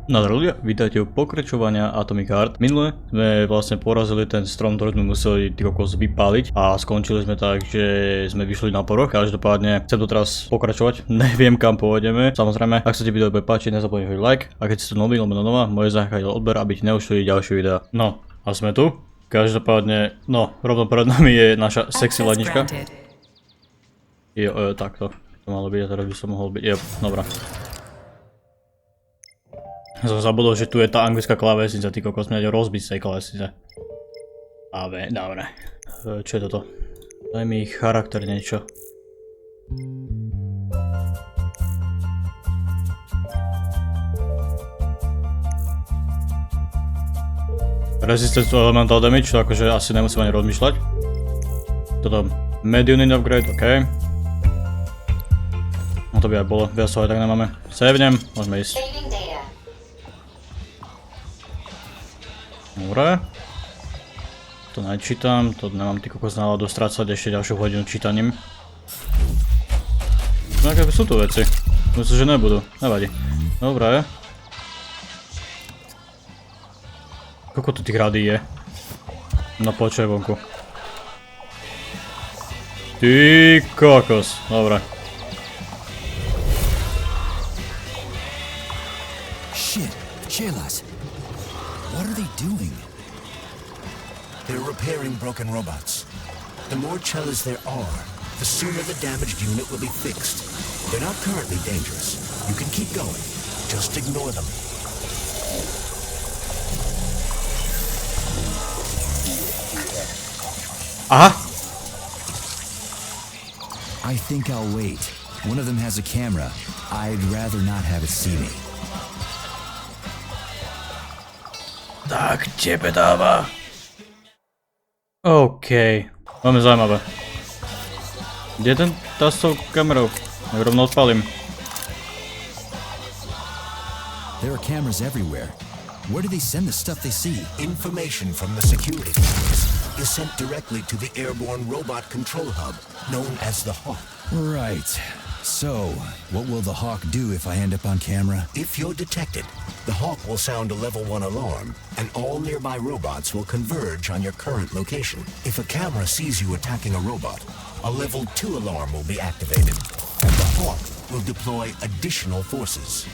No ľudia, vítajte u pokračovania Atomic Heart. Minule sme vlastne porazili ten strom, ktorý sme museli ty kokos vypáliť a skončili sme tak, že sme vyšli na poroch. Každopádne chcem to teraz pokračovať, neviem kam pôjdeme. Samozrejme, ak sa ti video bude páčiť, nezabudni hodiť like a keď si to nový alebo nová, môžeš zanechať odber, aby ti neušli ďalšie videá. No, a sme tu. Každopádne, no, rovno pred nami je naša sexy ladnička. Jo, takto. To malo byť a teraz by som mohol byť. Jo, dobrá. Som zabudol, že tu je tá anglická klávesnica, ty kokos, mňa rozbiť z tej klávesnice. Dobre. Čo je toto? Daj mi charakter niečo. Resistance to elemental damage, to akože asi nemusím ani rozmýšľať. Toto medium in upgrade, ok. No to by aj bolo, viac aj tak nemáme. Savnem, môžeme ísť. Dobre. To nečítam, to nemám ty kokos náladu strácať ešte ďalšiu hodinu čítaním. No aké sú tu veci? Myslím, že nebudú, nevadí. Dobre. Koľko tu tých radí je? No počkaj vonku. Ty kokos, dobre. Shit, Chelas. What are they doing? They're repairing broken robots. The more Chelas there are, the sooner the damaged unit will be fixed. They're not currently dangerous. You can keep going. Just ignore them. Aha! I think I'll wait. One of them has a camera. I'd rather not have it see me. Tak tebe dáva. OK. Máme zaujímavé. Kde je ten tá s tou kamerou? Tak rovno odpalím. There are cameras everywhere. Where do they send the stuff they see? Information from the security cameras is sent directly to the airborne robot control hub, known as the Hawk. Right. So, what will the Hawk do if I end up on camera? If you're detected, the Hawk will sound a level 1 alarm, and all nearby robots will converge on your current location. If a camera sees you attacking a robot, a level 2 alarm will be activated, and the Hawk will deploy additional forces.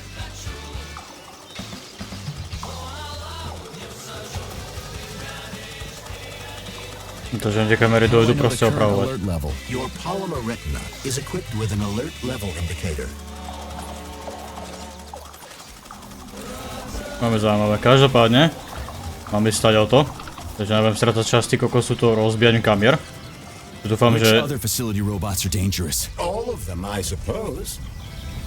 Takže tie kamery dojdu proste opravovať. Your polymer retina is equipped with an alert level indicator. Máme zaujímavé. Každopádne mám ísť stať o to, takže neviem stratať časti kokosu toho rozbíjaniu kamier. Dúfam, že... All of them, I suppose.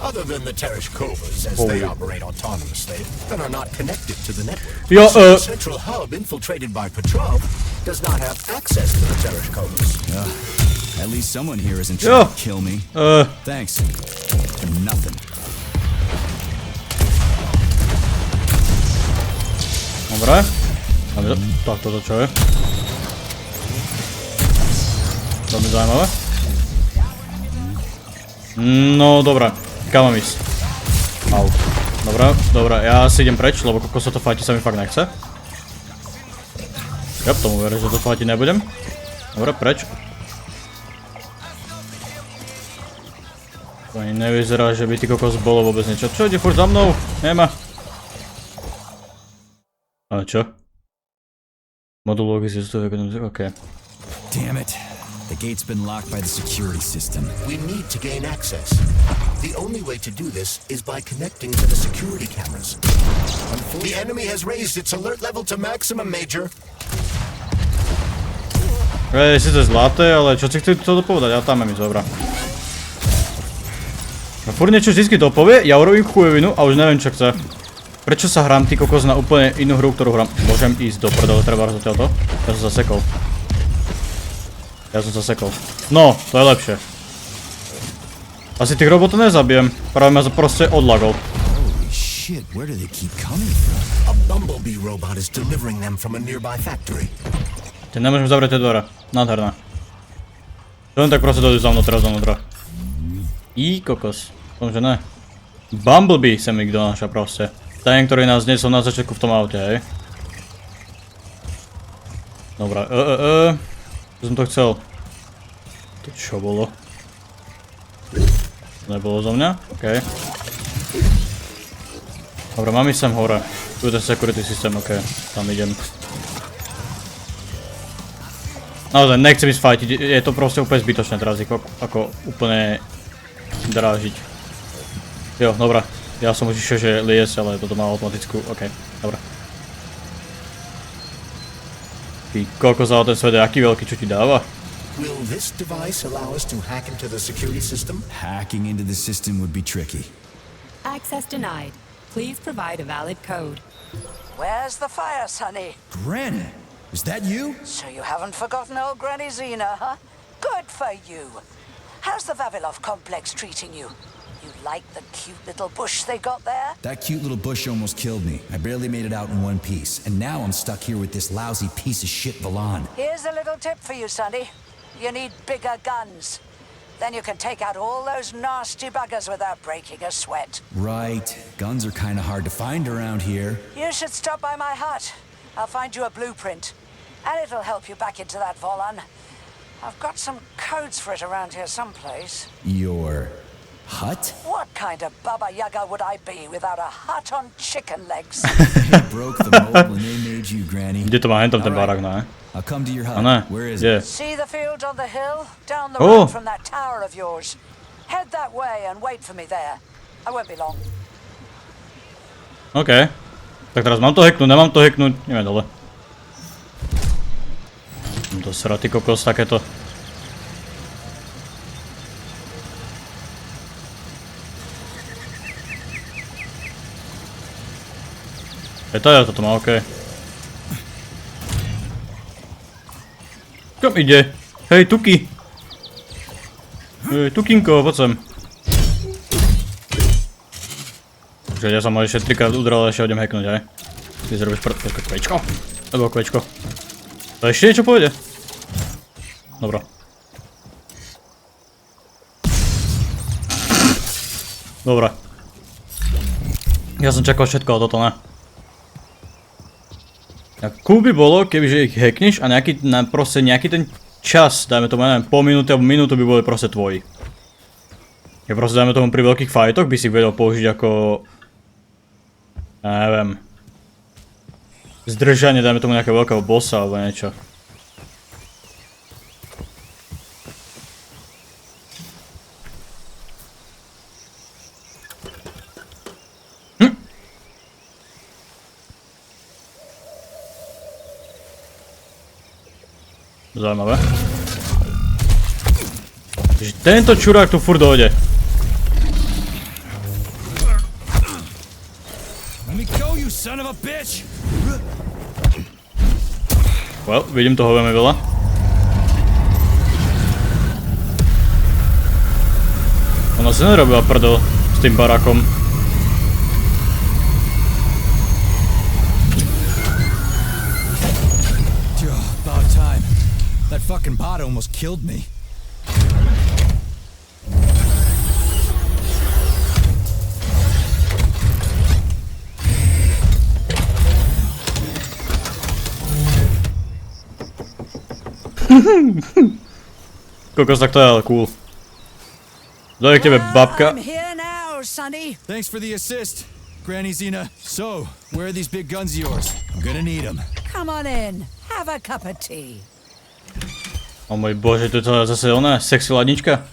Other than the Tereshkovas, as they operate autonomously and are not connected to the network. The central hub infiltrated by Petrov does not have access to the Tereshkovas. At least someone here isn't trying to kill me. Thanks. For nothing. Dobre. Tak toto čo je? Veľmi zaujímavé. No dobré. Kam mám ísť? Au. Dobre, ja si idem preč, lebo kokos sa to fajti sa mi fakt nechce. Ja tomu verím, že to fajti nebudem. Dobre, preč. To ani nevyzerá, že by ty kokos bolo vôbec niečo. Čo ide furt za mnou? Nemá. Ale čo? Modul logistiky zústov ekonomiky, okej. Damn it. The gate's been locked by the security system. We need to gain access. The only way to do this is by connecting to the security cameras. The enemy has raised its alert level to maximum, Major. Sice zlaté, ale čo si chcem to povedať? Ja tam mám ísť, dobrá. No furt niečo vždycky to povie, ja urobím chujovinu a už neviem čo chce. Prečo sa hrám ty kokos na úplne inú hru, ktorú hrám? Môžem ísť do prdele, treba rozhodnúť to? Ja som zasekol. No, to je lepšie. Asi tých robotov nezabijem. Práve ma proste odlagol. Holy shit, where do they keep coming from? A bumblebee robot is delivering them from a nearby factory. Ty nemôžem zavrieť tie dvere. Nádherné. Len tak proste dojdu zavnútra. Kokos. Tom, že ne. Bumblebee sem mi kto naša proste. Ten, ktorý nás nesol na začiatku v tom aute, hej. Dobra, čo som to chcel? To čo bolo? Nebolo zo mňa? OK. Dobre, mám ísť sem hore. Tu je ten security systém, OK. Tam idem. Naozaj, nechcem ísť fightiť, je to proste úplne zbytočné teraz, ako úplne drážiť. Jo, dobra. Ja som už išiel, že lies, ale toto má automatickú, OK, dobra. Ty koľko za ten svet je, aký veľký, čo ti dáva? Will this device allow us to hack into the security system? Hacking into the system would be tricky. Access denied. Please provide a valid code. Where's the fire, Sonny? Granny, is that you? So you haven't forgotten old Granny Zina, huh? Good for you. How's the Vavilov complex treating you? You like the cute little bush they got there? That cute little bush almost killed me. I barely made it out in one piece, and now I'm stuck here with this lousy piece of shit Valan. Here's a little tip for you, Sonny. You need bigger guns. Then you can take out all those nasty buggers without breaking a sweat. Right. Guns are kind of hard to find around here. You should stop by my hut. I'll find you a blueprint. And it'll help you back into that Volan. I've got some codes for it around here someplace. Your hut? What kind of Baba Yaga would I be without a hut on chicken legs? They broke the mold when they made you, Granny. Kde to má hentam ten barák, ne? I'll come to your hut. Ne, Where is kde? it? See the field on the hill? Down the Oh. road from that tower of yours. Head that way and wait for me there. I won't be long. OK. Tak teraz mám to hacknúť, nemám to hacknúť, ideme dole. To sratý kokos takéto. Teda toto má, OK. Kam ide? Hej, Tuki! Hej, Tukinko, poď sem. Že ja som ho ešte 3-krát udral, ešte idem hacknúť, hej. Ty zrobíš kvečko. Alebo kvečko. To ešte niečo pôjde? Dobro. Dobre. Ja som čakal všetko o toto, ne? Cool by bolo, kebyže ich hackneš a proste nejaký ten čas, dajme tomu, neviem, pol minúty alebo minútu by boli proste tvoji. Ja proste, dajme tomu, pri veľkých fightoch by si ich vedel použiť ako... neviem... zdržanie, dajme tomu, nejakého veľkého bossa alebo niečo. Zaujímavé. Takže tento čurák tu furt dojde. Well, vidím toho veľmi veľa. Ona sa nerobila prdel s tým barákom. That fucking bot almost killed me. Kokos, tak to je ale cool. Dojde k tebe babka. I'm here now, Sonny. Thanks for the assist, Granny Zina. So, where are these big guns of yours? I'm gonna need them. Come on in. Have a cup of tea. O môj bože, to je to zase ona, sexy ladnička.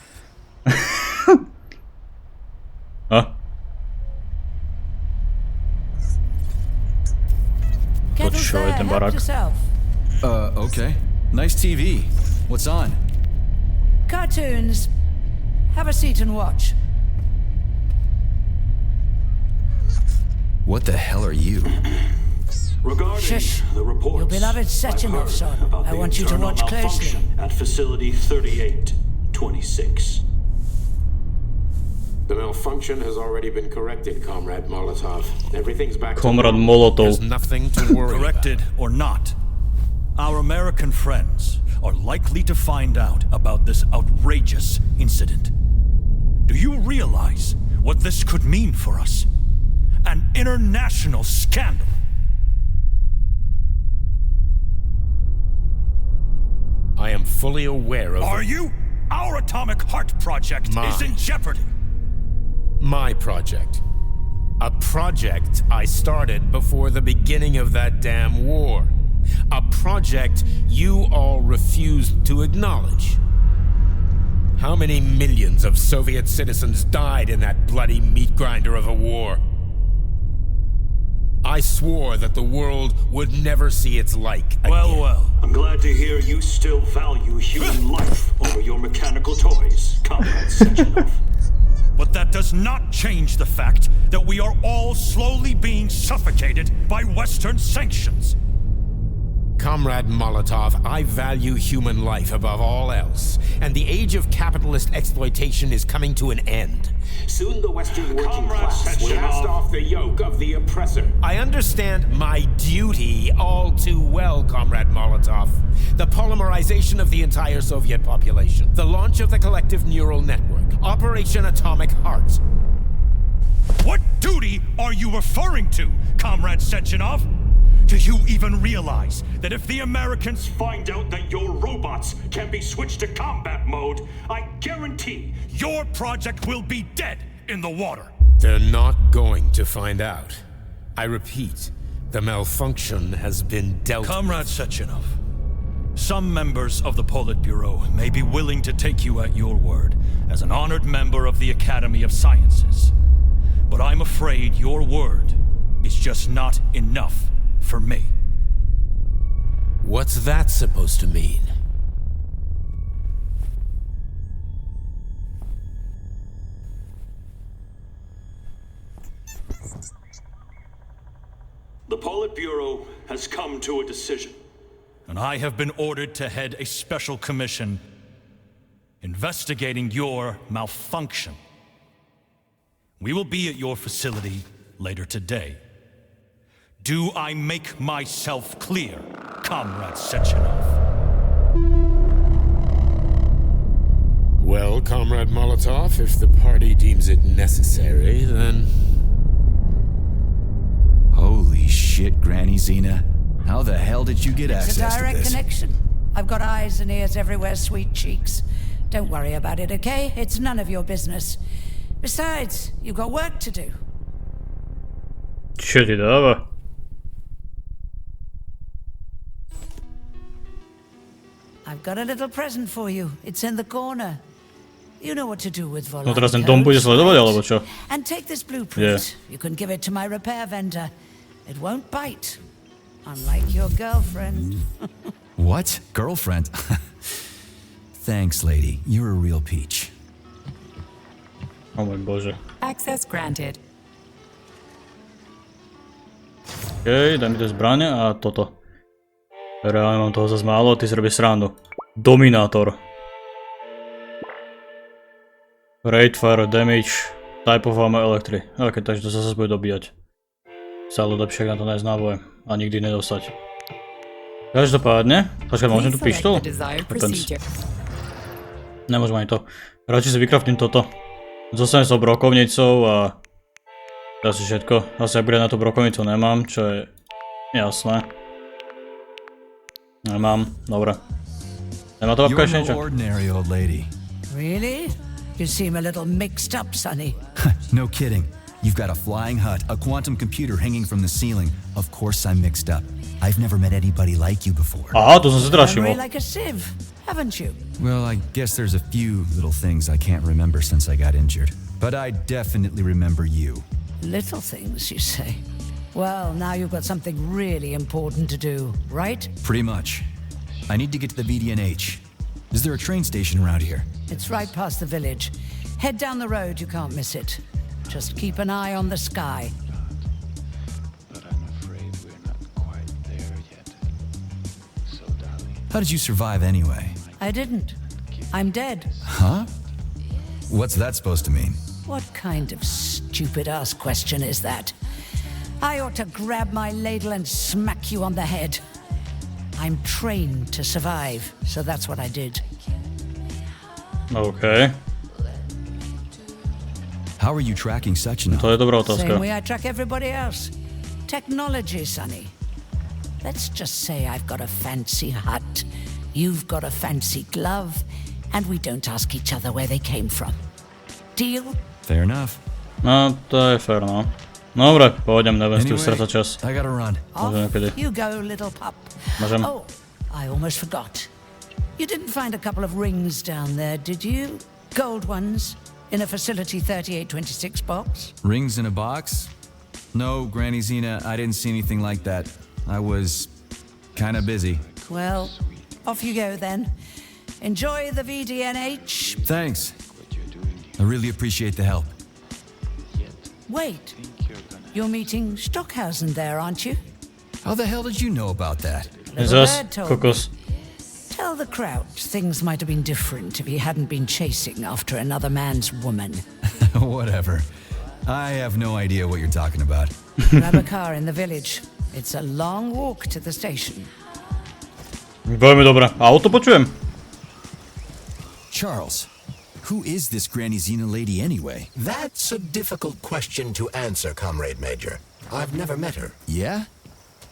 To čo je ten barák? Okay. Nice TV. What's on? Cartoons. Have a seat and watch. What the hell are you? Regarding Shush. the reports, Your beloved Sechenov, I've heard son. about I the want you to internal watch closely. malfunction at facility 3826. The malfunction has already been corrected, Comrade Molotov. Everything's back to Komrad normal. Molotov. There's nothing to worry Corrected or not, our American friends are likely to find out about this outrageous incident. Do you realize what this could mean for us? an international scandal. I am fully aware of... Are you? Our Atomic Heart project is in jeopardy. My project. A project I started before the beginning of that damn war. A project you all refused to acknowledge. How many millions of Soviet citizens died in that bloody meat grinder of a war? I swore that the world would never see its like again. Well. I'm glad to hear you still value human life over your mechanical toys, Comrade Sechenov. But that does not change the fact that we are all slowly being suffocated by Western sanctions. Comrade Molotov, I value human life above all else, and the age of capitalist exploitation is coming to an end. Soon the Western working class will cast off the yoke of the oppressor. I understand my duty all too well, Comrade Molotov. The polymerization of the entire Soviet population, the launch of the collective neural network, Operation Atomic Heart. What duty are you referring to, Comrade Sechenov? Do you even realize that if the Americans Find out that your robots can be switched to combat mode, I guarantee your project will be dead in the water? They're not going to find out. I repeat, the malfunction has been dealt with. Comrade Sechenov, some members of the Politburo may be willing to take you at your word as an honored member of the Academy of Sciences. But I'm afraid your word is just not enough for me. What's that supposed to mean? the Politburo has come to a decision. And I have been ordered to head a special commission investigating your malfunction. We will be at your facility later today. Do I make myself clear, Comrade Sechenov? Well, Comrade Molotov, if the party deems it necessary, then... Holy shit, Granny Zina. How the hell did you get It's a access to direct this? connection. I've got eyes and ears everywhere, sweet cheeks. Don't worry about it, okay? It's none of your business. Besides, you've got work to do. Co ti dáva? I've got a little present for you. It's in the corner. You know what to do with No Volanko. teraz ten dom bude sledovať, alebo čo? And take this blueprint. You can give it to my repair vendor. It won't bite. Unlike your girlfriend. What? Girlfriend? Thanks, lady. You're a real peach. O môj bože. Access granted. Okej, daj mi tie zbrane a toto. Reálne mám toho zase málo, ty si robíš srandu. Dominátor. Rate, fire, damage, type of ammo, electric. Ok, takže to sa zase bude dobíjať. Stále lepšie na to nájsť náboje a nikdy nedostať. Každopádne, počkaj, môžem tu Please select pištol? the desired procedure. Nemôžem ani to. Radšej si vykraftím toto. Zostanem s brokovnicou a... To asi všetko. Asi upgrade na tú brokovnicu nemám, čo je... jasné. Nemám, dobre. Nemá to You're ešte no niečo? ordinary old lady. Really? You seem a little mixed up, Sonny. No kidding. You've got a flying hut, a quantum computer hanging from the ceiling. Of course I'm mixed up. I've never met anybody like you before. Aha, to som si teda Memory všimol. like a sieve, haven't you? Well, I guess there's a few little things I can't remember since I got injured. But I definitely remember you. Little things, you say? Well, now you've got something really important to do, right? Pretty much. I need to get to the VDNH. Is there a train station around here? It's right past the village. Head down the road, you can't miss it. Just keep an eye on the sky. But I'm afraid we're not quite there yet. So, darling, How did you survive anyway? I didn't. I'm dead. Huh? What's that supposed to mean? What kind of stupid-ass question is that? I ought to grab my ladle and smack you on the head. I'm trained to survive, so that's what I did. OK. How are you tracking Začína? To je dobrá otázka. Same way I track everybody else. Technology, Sonny. Let's just say I've got a fancy hut, you've got a fancy glove, and we don't ask each other where they came from. Deal? Fair enough. No, to je fair, no. Dobre, pôjdem, neviem si stracať čas. I gotta run. Off Môžem niekedy. you go, little pup. Môžem. Oh, I almost forgot. You didn't find a couple of rings down there, did you? Gold ones, in a Facility 3826 box? Rings in a box? No, Granny Zina, I didn't see anything like that. I was kinda busy. Well, off you go then. Enjoy the VDNH. Thanks. I really appreciate the help. Wait, you're meeting Stockhausen there, aren't you? How the hell did you know about that? Little Zas, bird told me. kokos. Tell the Crouch things might have been different if he hadn't been chasing after another man's woman. Whatever. I have no idea what you're talking about. Grab a car in the village. It's a long walk to the station. Veľmi dobré. Auto počujem. Charles, who is this Granny Zina lady anyway? That's a difficult question to answer, Comrade Major. I've never met her. Yeah?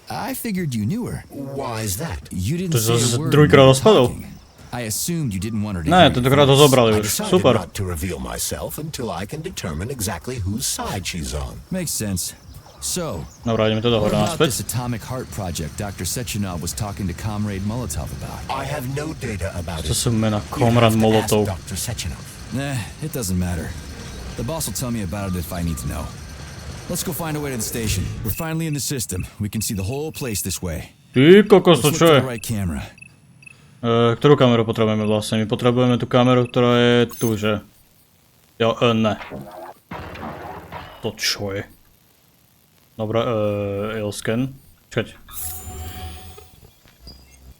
I figured you knew her. Why is that? You didn't To say zase a word druhýkrát when you were rozpadol. talking. I assumed you didn't want her to Ne, hear tentokrát ho your voice. zobrali I už. decided Super. not to reveal myself until I can determine exactly whose side she's on. Makes sense. So, Dobre, ideme to what dohore about this naspäť. atomic heart project Dr. Sechenov was talking to Comrade Molotov about? I have no data about To it. sú mena You'd have Komrad to ask Molotov. Dr. Sechenov. It doesn't matter. The boss will tell me about it if I need to know. Let's go find a way to the station. We're finally in the system. We can see the whole place this way. Ty kokos, to Let's čo look je? for the right camera. Ktorú kameru potrebujeme vlastne? My potrebujeme tú kameru, ktorá je tu, že? Jo, ne. To čo je? Dobre, L-scan. Čkať.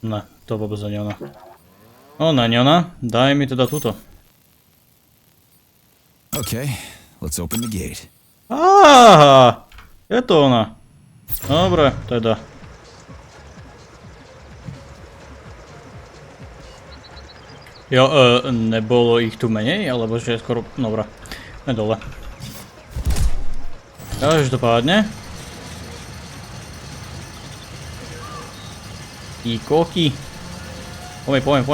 Ne, to vôbec nie je ona. O, nie je ona. Daj mi teda túto. Okay, let's open the gate. Áha! Je to ona. Dobre, teda. Jo, nebolo ich tu menej, alebo že je skoro... Dobre, ne dole. Každopádne. Tí koky. Poďme.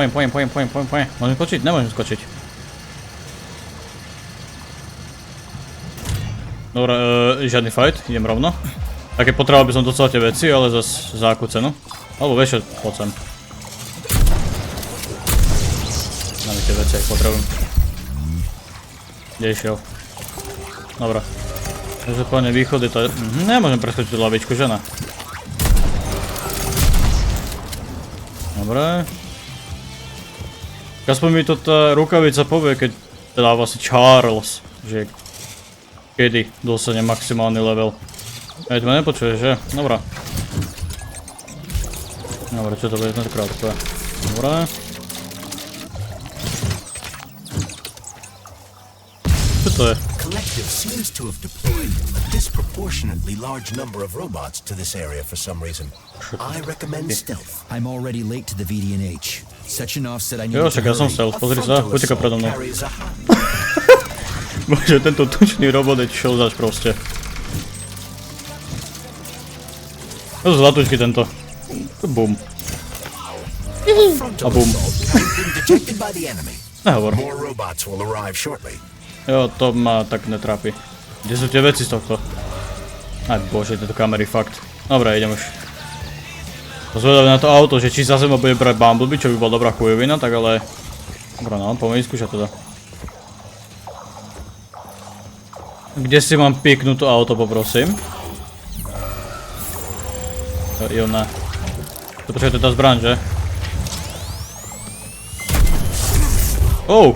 Môžem skočiť? Nemôžem skočiť. Dobre, žiadny fight, idem rovno. Také potreboval by som docela tie veci, ale zas za akú cenu. Alebo vieš čo, poď sem. Máme tie veci, ak potrebujem. Kde išiel? Dobre. Každopádne východ je to... Nemôžem preskočiť tú lavičku, že ne? Dobre. Aspoň mi to tá rukavica povie, keď teda vlastne Charles, že kedy dosahne maximálny level. Aj to ma nepočuješ, že? Dobre. Dobre, čo to bude tentokrát? Dobre. Čo to je? Collective seems to have deployed a disproportionately large number of robots to this area for some reason. I recommend stealth. I'm already late to the VDNH. Sechenov said I Jo, needed to však ja som hurry. stel, pozri sa, uteká predo mnou. Carries a high. Bože, tento tučný robot je čo zač proste. To sú zlatúčky tento. Bum. A bum. Has been detected by the enemy. Nehovor. More robots will arrive shortly. Jo, to ma tak netrápi. Kde sú tie veci z tohto? Aj bože, tieto kamery, fakt. Dobre, idem už. Zvedavý na to auto, že či zase ma bude brať Bumblebee, čo by bola dobrá chujovina, tak ale... Dobre, no, poďme skúšať teda. Kde si mám piknúť to auto, poprosím? Jo, ne. To počkaj, to je tá zbraň, že? Oh!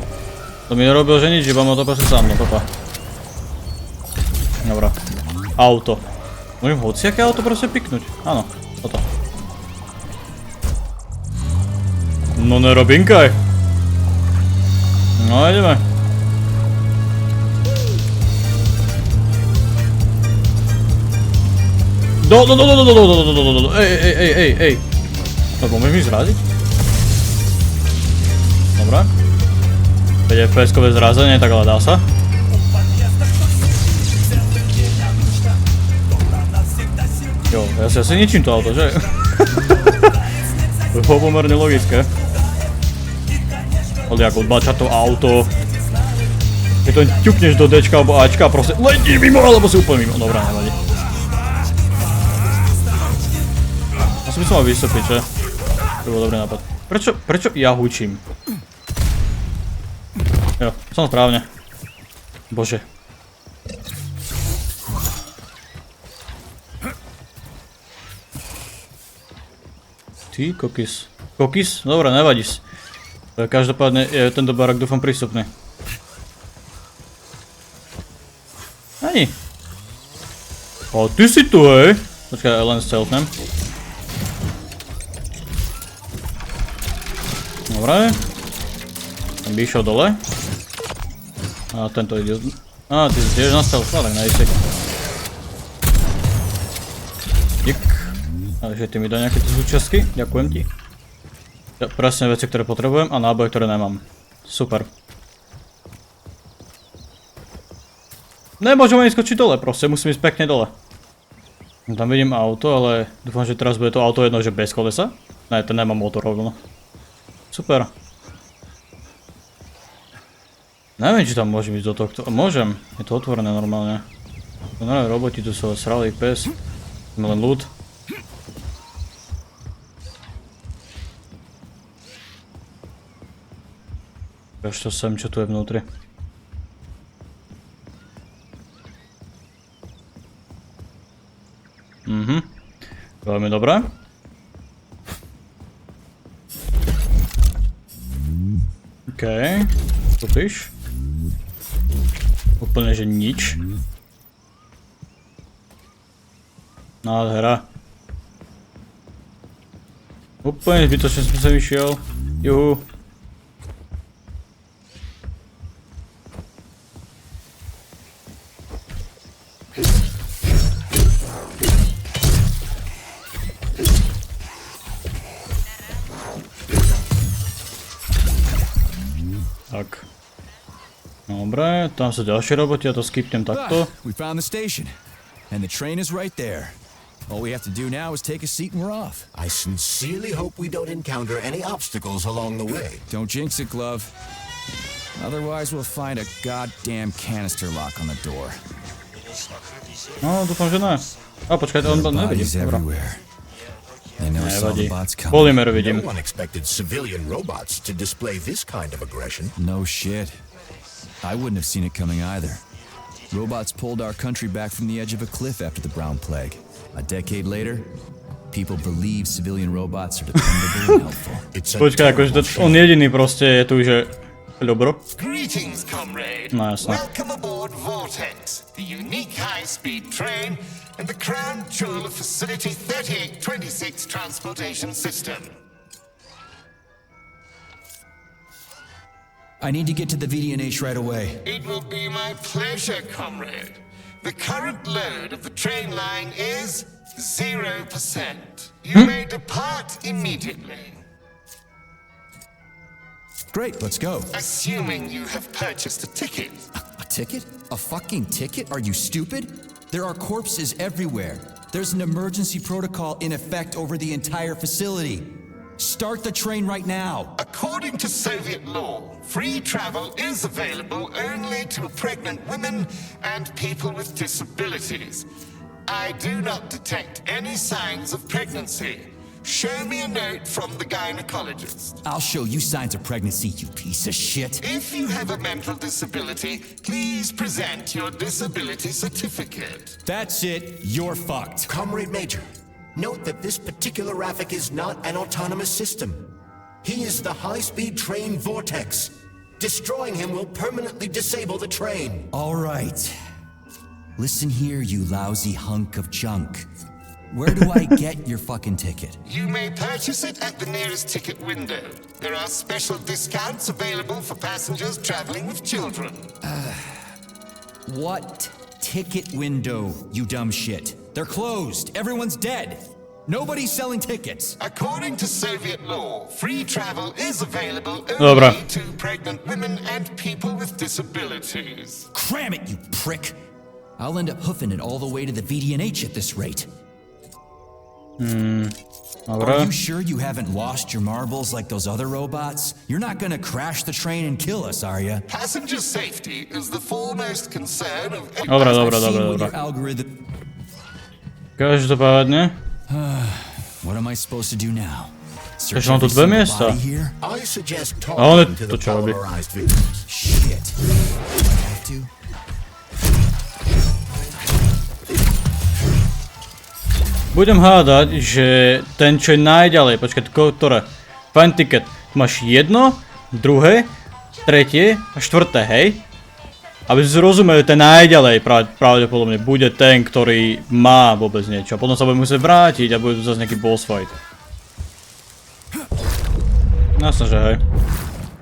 To mi nerobil, že nič, iba ma to proste sám, no papa. Dobre. Auto. Môžem hociaké auto proste piknúť? Áno, toto. No nerobinkaj. No ideme. Ej. To pomôžeš mi zraziť? Dobre. 5 FPS-kové zrazenie, tak ale dá sa. Jo, ja si asi ničím to auto, že? To je pomerne logické. Ale ako odbača to auto. Keď to ťukneš do Dčka alebo Ačka a proste letí mimo, alebo si úplne mimo. Dobrá, nevadí. Asi by som mal vystúpiť, že? To bol dobrý nápad. Prečo ja hučím? Jo, som správne. Bože. Ty, kokis. Kokis? Dobre, nevadí. Každopádne je tento barák dúfam prístupný. Ani. O, ty si tu, hej? Počkaj, len stealthnem. Dobre. Ten by išiel dole. A tento ide. Á, ty si tiež na stealth, tak nejsi. Dík. Takže ty mi dá nejaké súčiastky, ďakujem ti. Presne veci, ktoré potrebujem a náboje, ktoré nemám. Super. Nemôžem ani skočiť dole, proste musím ísť pekne dole. Tam vidím auto, ale dúfam, že teraz bude to auto jedno, že bez kolesa. Ne, ten nemá motor rovno. Super. Neviem, či tam môžem ísť do tohto. Môžem, je to otvorené normálne. No, roboti tu sú srali, pes. Máme len loot. Ešte sem, čo tu je vnútri. Veľmi dobré. OK. Kúpiš? Úplne, že nič. Nádhera. Úplne zbytočne som sa vyšiel. Juhu. Tak. Dobre, tam sú ďalšie roboti, ja to skipnem takto. We found the station, and the train is right there. All we have to do now is take a seat and we're off. I sincerely hope we don't encounter any obstacles along the way. Don't jinx it, Glove. Otherwise, we'll find a goddamn canister lock on the door. No, dúfam, že ne. A počkaj, on nevidí. Dobre. Nevadí. Polymer vidím. No one expected civilian robots to display this kind of aggression. No shit. I wouldn't have seen it coming either. Robots pulled our country back from the edge of a cliff after the Brown Plague. A decade later, people believe civilian robots are dependable and helpful. Počkaj, akože on jediný proste je tu, že... Dobro. Greetings, comrade. No, jasne. Welcome aboard Vortex, the unique high-speed train and the crown jewel of Facility 3826 Transportation System. I need to get to the VD&H right away. It will be my pleasure, comrade. The current load of the train line is 0%. You may depart immediately. Great, let's go. Assuming you have purchased a ticket. A ticket? A fucking ticket? Are you stupid? There are corpses everywhere. There's an emergency protocol in effect over the entire facility. Start the train right now. According to Soviet law, free travel is available only to pregnant women and people with disabilities. I do not detect any signs of pregnancy. Show me a note from the gynecologist. I'll show you signs of pregnancy, you piece of shit. If you have a mental disability, please present your disability certificate. That's it. You're fucked. Comrade Major, note that this particular Raffic is not an autonomous system. He is the high-speed train Vortex. Destroying him will permanently disable the train. All right. Listen here, you lousy hunk of junk. Where do I get your fucking ticket? You may purchase it at the nearest ticket window. There are special discounts available for passengers traveling with children. What ticket window, you dumb shit? They're closed. Everyone's dead. Nobody's selling tickets. According to Soviet law, free travel is available Dobra. only to pregnant women and people with disabilities. Cram it, you prick. I'll end up hoofing it all the way to the VD&H at this rate. Are you sure you haven't lost your marbles like those other robots? You're not gonna crash the train and kill us, are you? Passenger safety is the foremost concern of Dobra. Každopádne. What am I supposed to do now? Takže mám tu dve miesta. I suggest Ale talking to to the čo robí? polarized victims. Shit. Have to? Budem hádať, že ten čo je najďalej, počkaj, ktoré? Fan ticket. Tu máš jedno, druhé, tretie a štvrté, hej? Aby si rozumeli, ten najďalej pravdepodobne bude ten, ktorý má vôbec niečo. A potom sa bude musieť vrátiť a bude tu zase nejaký boss fight. Jasne, že hej.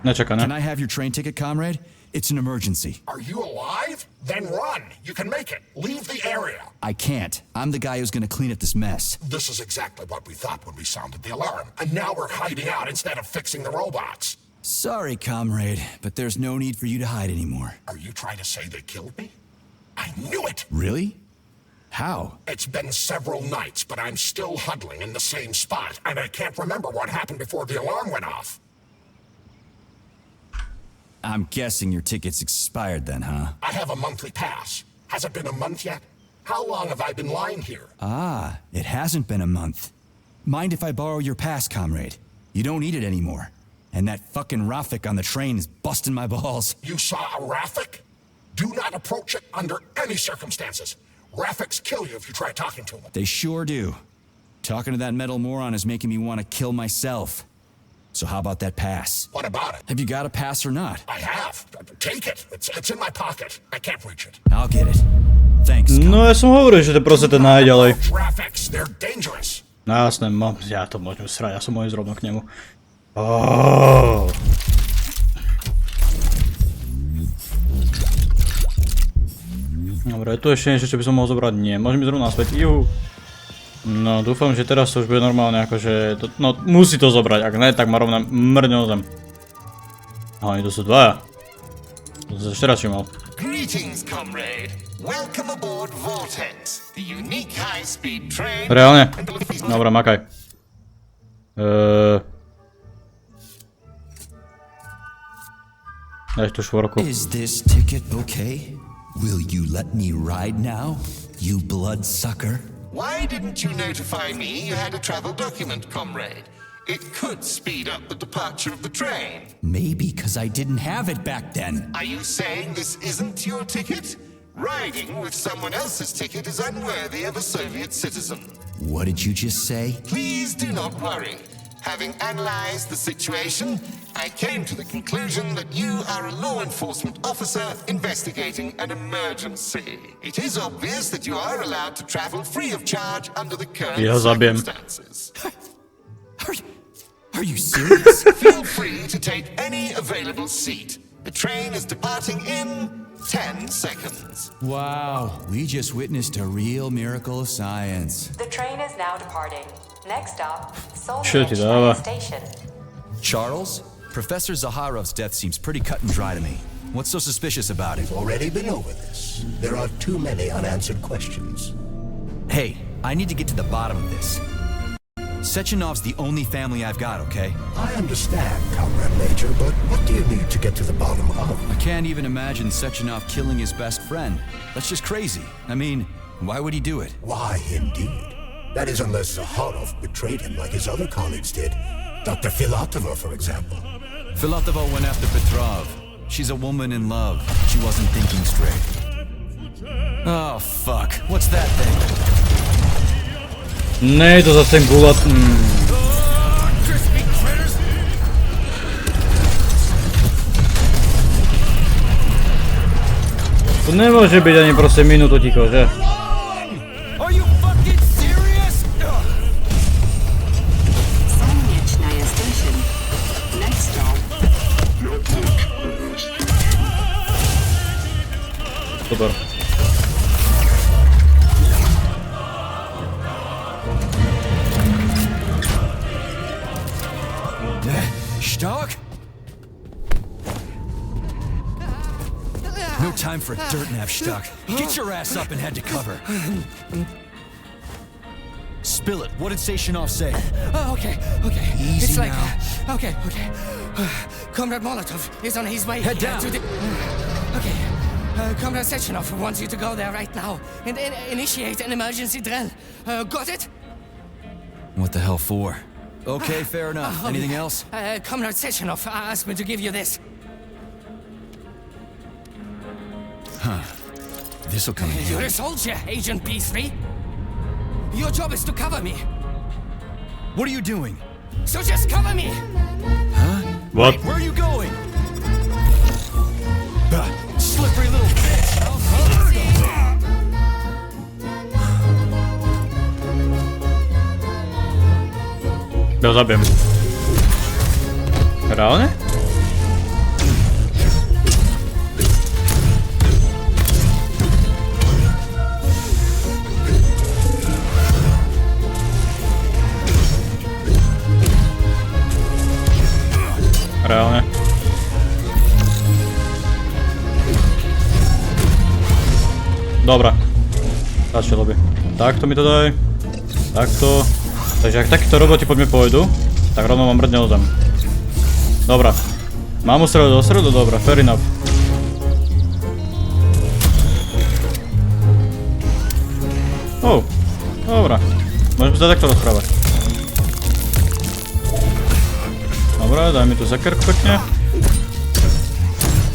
Nečakané. Can I have your train ticket, comrade? It's an emergency. Are you alive? Then run. You can make it. Leave the area. I can't. I'm the guy who's gonna clean up this mess. This is exactly what we thought when we sounded the alarm. And now we're hiding out instead of fixing the robots. Sorry, comrade, but there's no need for you to hide anymore. Are you trying to say they killed me? I knew it! Really? How? It's been several nights, but I'm still huddling in the same spot, and I can't remember what happened before the alarm went off. I'm guessing your ticket's expired then, huh? I have a monthly pass. Has it been a month yet? How long have I been lying here? Ah, it hasn't been a month. Mind if I borrow your pass, comrade? You don't need it anymore. And that fucking Rafik on the train is busting my balls. You saw a Rafik? Do not approach it under any circumstances. Rafiks kill you if you try talking to them. They sure do. Talking to that metal moron is making me want to kill myself. So how about that pass? What about it? Have you got a pass or not? I have. Take it. It's in my pocket. I can't reach it. I'll get it. Thanks. No ja som hovoril, že to proste ten najďalej. Rafiks, they're dangerous. No jasné, ja to môžem srať, ja som môžem zrovna k nemu. Oh. Dobre, je tu ešte niečo, čo by som mohol zobrať? Nie, môžem ísť zrovna naspäť. Juhu. No, dúfam, že teraz to už bude normálne, akože... No, musí to zobrať, ak ne, tak ma rovná mrdne o zem. Aha, to sú dvaja. To som ešte raz mal. Greetings, comrade. Welcome aboard Vortex, the unique high-speed train. Reálne? Dobre, makaj. Daj tú švorku. Is this ticket okay? Will you let me ride now, you bloodsucker? Why didn't you notify me you had a travel document, comrade? It could speed up the departure of the train. Maybe because I didn't have it back then. Are you saying this isn't your ticket? Riding with someone else's ticket is unworthy of a Soviet citizen. What did you just say? Please do not worry. Having analyzed the situation, I came to the conclusion that you are a law enforcement officer investigating an emergency. It is obvious that you are allowed to travel free of charge under the current circumstances. Are you serious? Feel free to take any available seat. The train is departing in 10 seconds. Wow, we just witnessed a real miracle of science. The train is now departing. Next stop, Shit, Sovietska station. Charles? Professor Zaharov's death seems pretty cut and dry to me. What's so suspicious about it? Already been over this. There are too many unanswered questions. Hey, I need to get to the bottom of this. Sechenov's the only family I've got, okay? I understand, Comrade Major, but what do you need to get to the bottom of? I can't even imagine Sechenov killing his best friend. That's just crazy. I mean, why would he do it? Why, indeed. That is unless Zaharov betrayed him like his other colleagues did. Dr. Filatova, for example. Filatova went after Petrov. She's a woman in love. She wasn't thinking straight. Oh, fuck. What's that thing? Nej, to zase ten gulat. To nemôže byť ani proste minútu ticho, že? Super. Stark? No time for a dirt nap, Stark. Get your ass up and head to cover. Spill it. What did Sechenov say? Okay. Easy It's like, now. okay. Comrade Molotov is on his way. Head down. To the... Okay. Comrade Sechenov wants you to go there right now and initiate an emergency drill. Got it? What the hell for? Okay, fair enough. Anything else? Comrade Sechenov asked me to give you this. Huh. This'll come in You're handy. a soldier, Agent B3. Your job is to cover me. What are you doing? So just cover me. Huh? What? Wait, where are you going? Slippery little bitch! Ja zabijem. Reálne? Reálne. Dobra. Stačilo by. Takto mi to daj. Takto. Takže ak takíto roboti po mne pôjdu, tak rovno ma mrdne o zem. Dobra. Mám u stredu do stredu? Dobra, fair enough. Oh, dobra. Môžeme sa takto rozprávať. Dobra, daj mi tu sekerku pekne.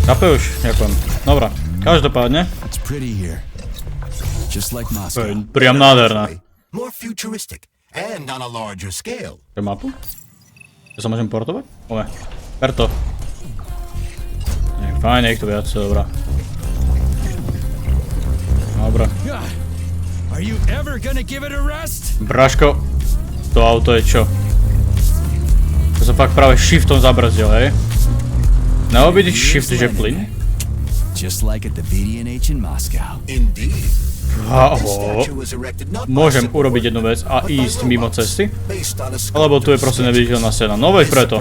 Kape už, ďakujem. Dobra, každopádne. It's pretty here. Just like Moscow. Priam nádherná. More futuristic and on a larger scale. Pre mapu? Ja sa môžem portovať? Ome. Perto. Fajn, je ich tu viac, dobrá. Dobra. Are you ever gonna give it a rest? Braško, to auto je čo? To som fakt práve shiftom zabrzdil, hej? Neobyť shift, že plyn? Just like at the VDNH in Moscow. Indeed. Môžem urobiť jednu vec a ísť mimo cesty? Alebo tu je proste neviditeľná scéna. No veď preto.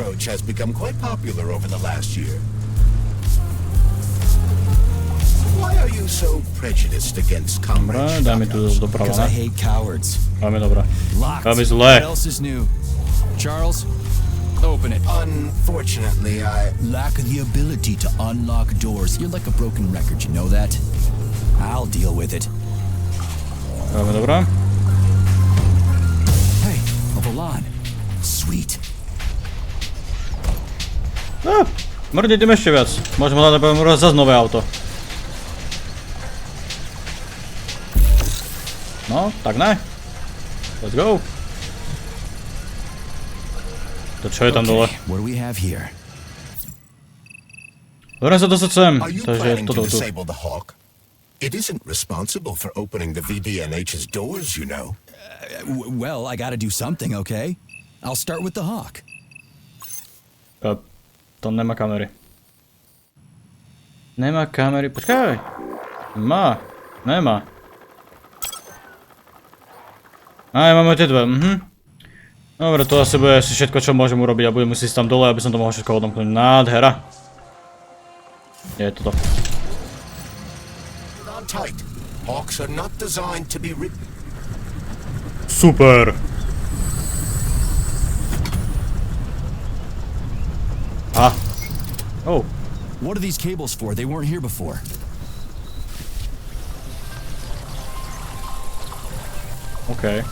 Dobre, dajme tu doprava, ne? Dáme dobré. Dáme zlé. Charles, open it. Unfortunately, I lack the ability to unlock doors. You're like a broken record, you know that? I'll deal with it. Dáme dobré. Hey, a volan. Sweet. No, mrdne idem ešte viac. Môžeme hľadať raz zase nové auto. No, tak ne. Let's go. To čo je tam dole? What do we have here? Dobre sa dostať sem. Takže toto tu. It isn't responsible for opening the VDNH's doors, you know. Well, I gotta do something, okay? I'll start with the Hawk. To nemá kamery. Nemá kamery, počkaj. Má, nemá. Aj, máme tie dve, Dobre, to asi bude všetko, čo môžem urobiť a budem musieť tam dole, aby som to mohol všetko odomknúť. Nádhera. Je toto. Super. Ah. Oh. What are these cables for? They weren't here before. Okay.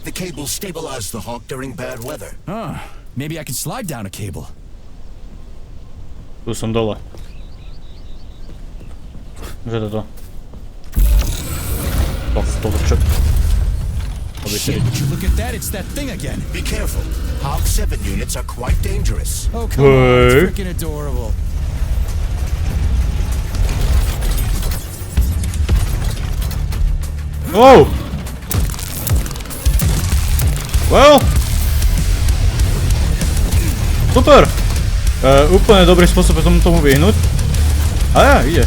The cables stabilize the Hawk during bad weather. Maybe I can slide down a cable. Tu som dole. Že toto. To čo? Shit, would you look at that? It's that thing again. Be careful. Hawk 7 units are quite dangerous. Oh, come on. It's freaking adorable. Oh! Well! Super! Úplne dobrý spôsob tomu vyhnúť. A ja, ide.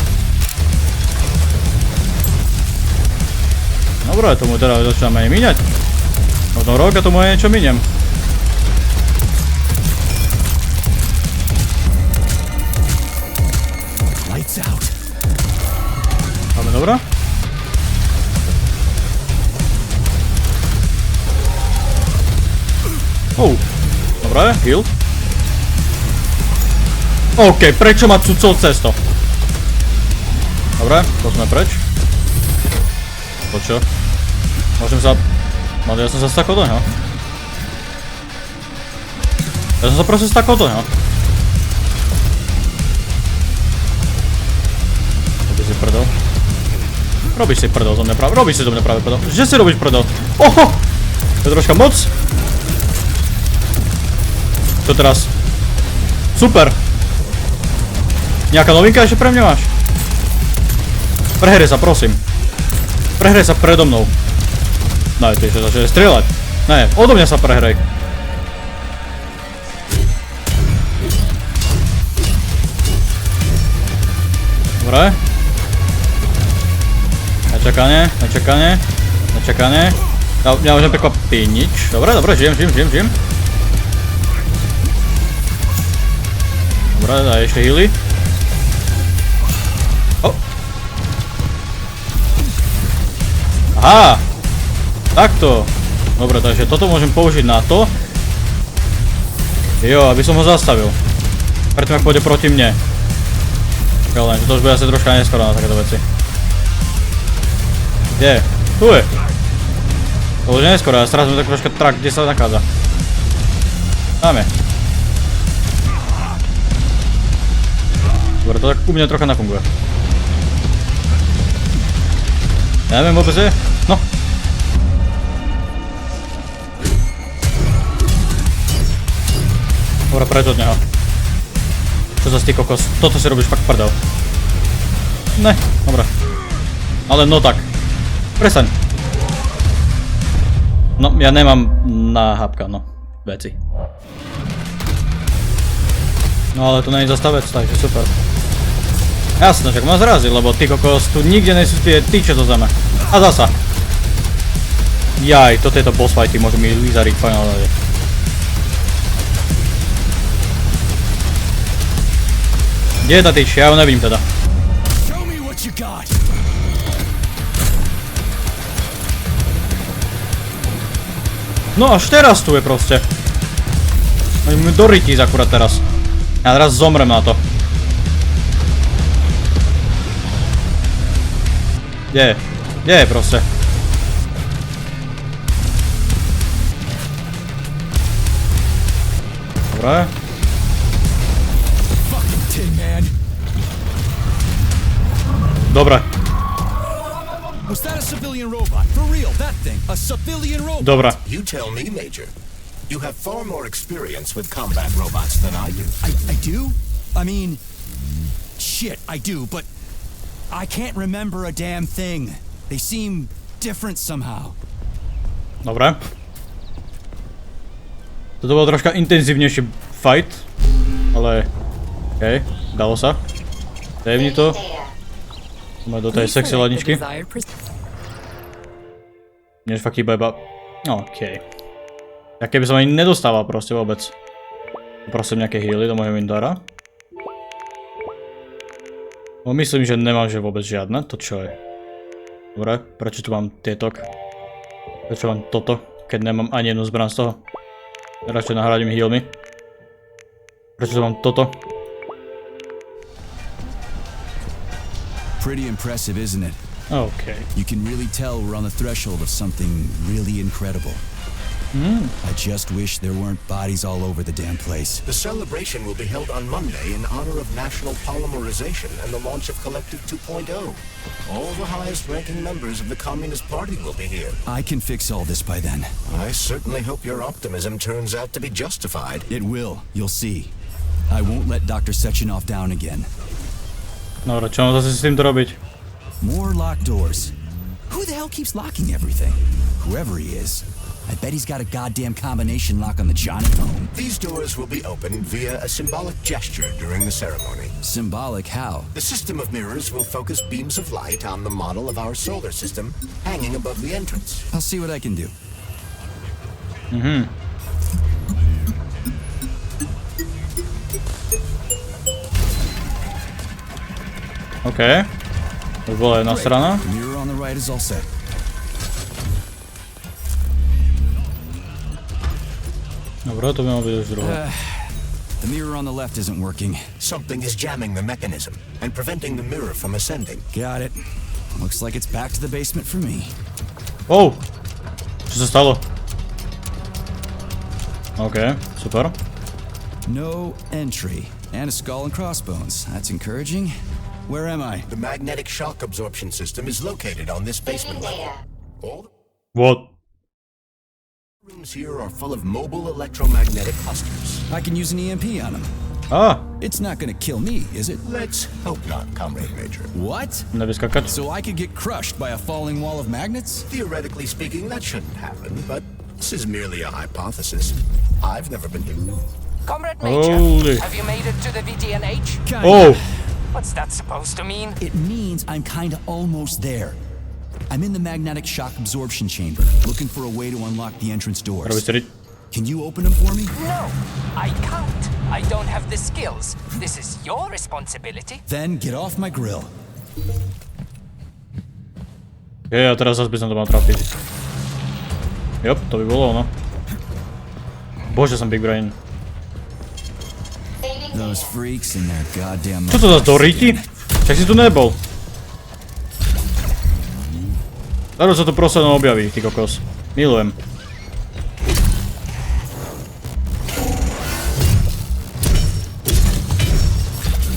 Dobre, tomu teda začíname aj míňať. Možno rok a tomu aj niečo míňam. Lights out. Máme dobrá? Dobre, heal. OK, prečo ma cucol cesto? Dobre, poďme preč. Počo? Môžem sa... Ja som sa stakol do neho. Ja som sa proste stakol do neho. Robíš si prdel. Robíš si prdel zo mňa práve. Robíš si zo mňa práve prdel. Že si robíš prdel? Oho! To je troška moc. Čo teraz? Super! Nejaká novinka ešte pre mňa máš? Prehraj sa, prosím. Prehraj sa predo mnou. No, ty ešte začne strieľať. Ne, odo mňa sa prehraj. Dobre. Nečakanie. Ja môžem prekvapiť nič. Dobre, žijem. Dobre, daj ešte healy. Aha! Takto. Dobre, takže toto môžem použiť na to. Jo, aby som ho zastavil. Predtým, ak pôjde proti mne. Ale to už bude asi troška neskoro na takéto veci. Kde? Tu je. To už je neskoro, ja strácam tak troška trak, kde sa nachádza. Tam je. Dobre, to tak u mňa trocha nefunguje. Ja neviem vôbec je. No. Dobre, preč od neho. Čo zas ty kokos? Toto si robíš fakt prdel. Ne, dobre. Ale no tak. Prestaň. No, ja nemám na hápka, no. Veci. No ale to nie je zas tá vec, takže super. Jasné, však ma zrazil, lebo ty kokos, tu nikde nejsú tie tyče do zeme. A zasa. Jaj, toto je to boss fighty, môžu mi lízariť finálne. Kde je tá tyč? Ja ho nevidím teda. No až teraz tu je proste. Oni mi do rytíz akurát teraz. Ja teraz zomrem na to. Kde je? Kde je proste? Dobre. Dobre. Dobre. You tell me, Major. You have far more experience with combat robots than I do. I do? I mean, shit, I do, but I can't remember a damn thing. They seem different somehow. Dobre. Toto bol troška intenzívnejší fight, ale okej, dalo sa. Dejvni to. Poďme do tej sexy ladničky. Než fakt iba. Okej. Tak keby som ani nedostával proste vôbec. Prosím nejaké healy do mojho inventára. No myslím, že nemám že vôbec žiadne, to čo je. Dobre, prečo tu mám tieto? Prečo mám toto, keď nemám ani jednu zbraň z toho? Radšej nahradím healmi. Prečo tu mám toto? Pretty impressive, isn't it? Okay. You can really tell we're on the threshold of something really incredible. I just wish there weren't bodies all over the damn place. The celebration will be held on Monday in honor of National Polymerization and the launch of Collective 2.0. All the highest-ranking members of the Communist Party will be here. I can fix all this by then. I certainly hope your optimism turns out to be justified. It will. You'll see. I won't let Dr. Sechenov down again. Dobre, čo mám zase s týmto robiť? More locked doors. Who the hell keeps locking everything? Whoever he is. I bet he's got a goddamn combination lock on the Johnny phone. These doors will be opened via a symbolic gesture during the ceremony. Symbolic how? The system of mirrors will focus beams of light on the model of our solar system hanging above the entrance. I'll see what I can do. OK. Už bola jedna strana. Mirror on the right is all set. Dobre, to by malo byť už druhé. The mirror on the left isn't working. Something is jamming the mechanism and preventing the mirror from ascending. Got it. Looks like it's back to the basement for me. Oh! Čo sa stalo? OK, super. No entry. And a skull and crossbones. That's encouraging. Where am I? The magnetic shock absorption system is located on this basement level. All What? the rooms here are full of mobile electromagnetic clusters. I can use an EMP on them. Ah! It's not gonna kill me, is it? Let's hope not, Comrade Major. What? Nevyskakať. So I could get crushed by a falling wall of magnets? Theoretically speaking, that shouldn't happen, but this is merely a hypothesis. I've never been here. Comrade Major, Holy. have you made it to the VDNH? Kinda. Oh! What's that supposed to mean? It means I'm kinda almost there. I'm in the magnetic shock absorption chamber, looking for a way to unlock the entrance doors. Can you open them for me? No, I can't. I don't have the skills. This is your responsibility. Then get off my grill. A teraz zase by som to mal trafiť. Jop, to by bolo ono. Bože, som big brain. Those freaks in their goddamn... Čo to zase do riti? Však si tu nebol. Zároveň sa to prosledno objaví, ty kokos. Milujem.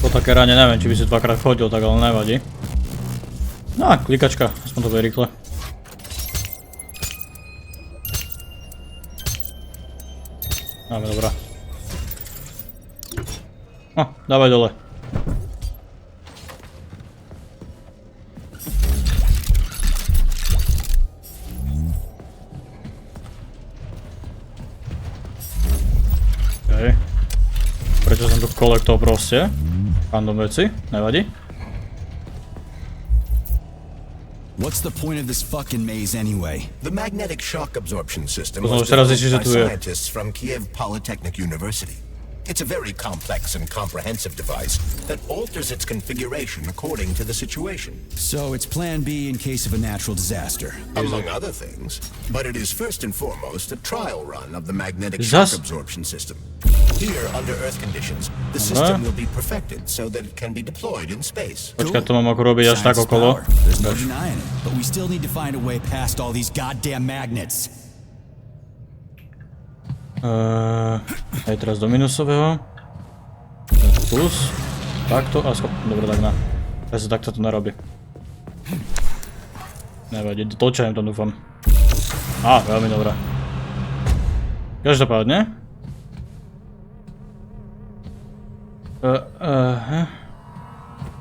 Po také ráne neviem, či by si dvakrát chodil, tak ale nevadí. No, klikačka, aspoň to bude rýchle. Máme, dobrá. No, dávaj dole. Okay. Prečo som tu kolektol proste? Random veci, nevadí. What's the point of this fucking maze anyway? The magnetic shock absorption system No, was teraz developed zistíš, že by tu je. scientists from Kiev Polytechnic University. It's a very complex and comprehensive device that alters its configuration according to the situation. So it's plan B in case of a natural disaster. Among other things. But it is first and foremost a trial run of the magnetic shock absorption system. Here, under Earth conditions, the system will be perfected so that it can be deployed in space. Počkaj, to mám ako robiť až tak okolo. There's no denying it, but we still need to find a way past all these goddamn magnets. Aj teraz do minusového. Plus. Takto a schop. Dobre, tak na. Teraz sa takto to narobí. Nevadí, točajem to, dúfam. Á, veľmi dobré. Každopádne.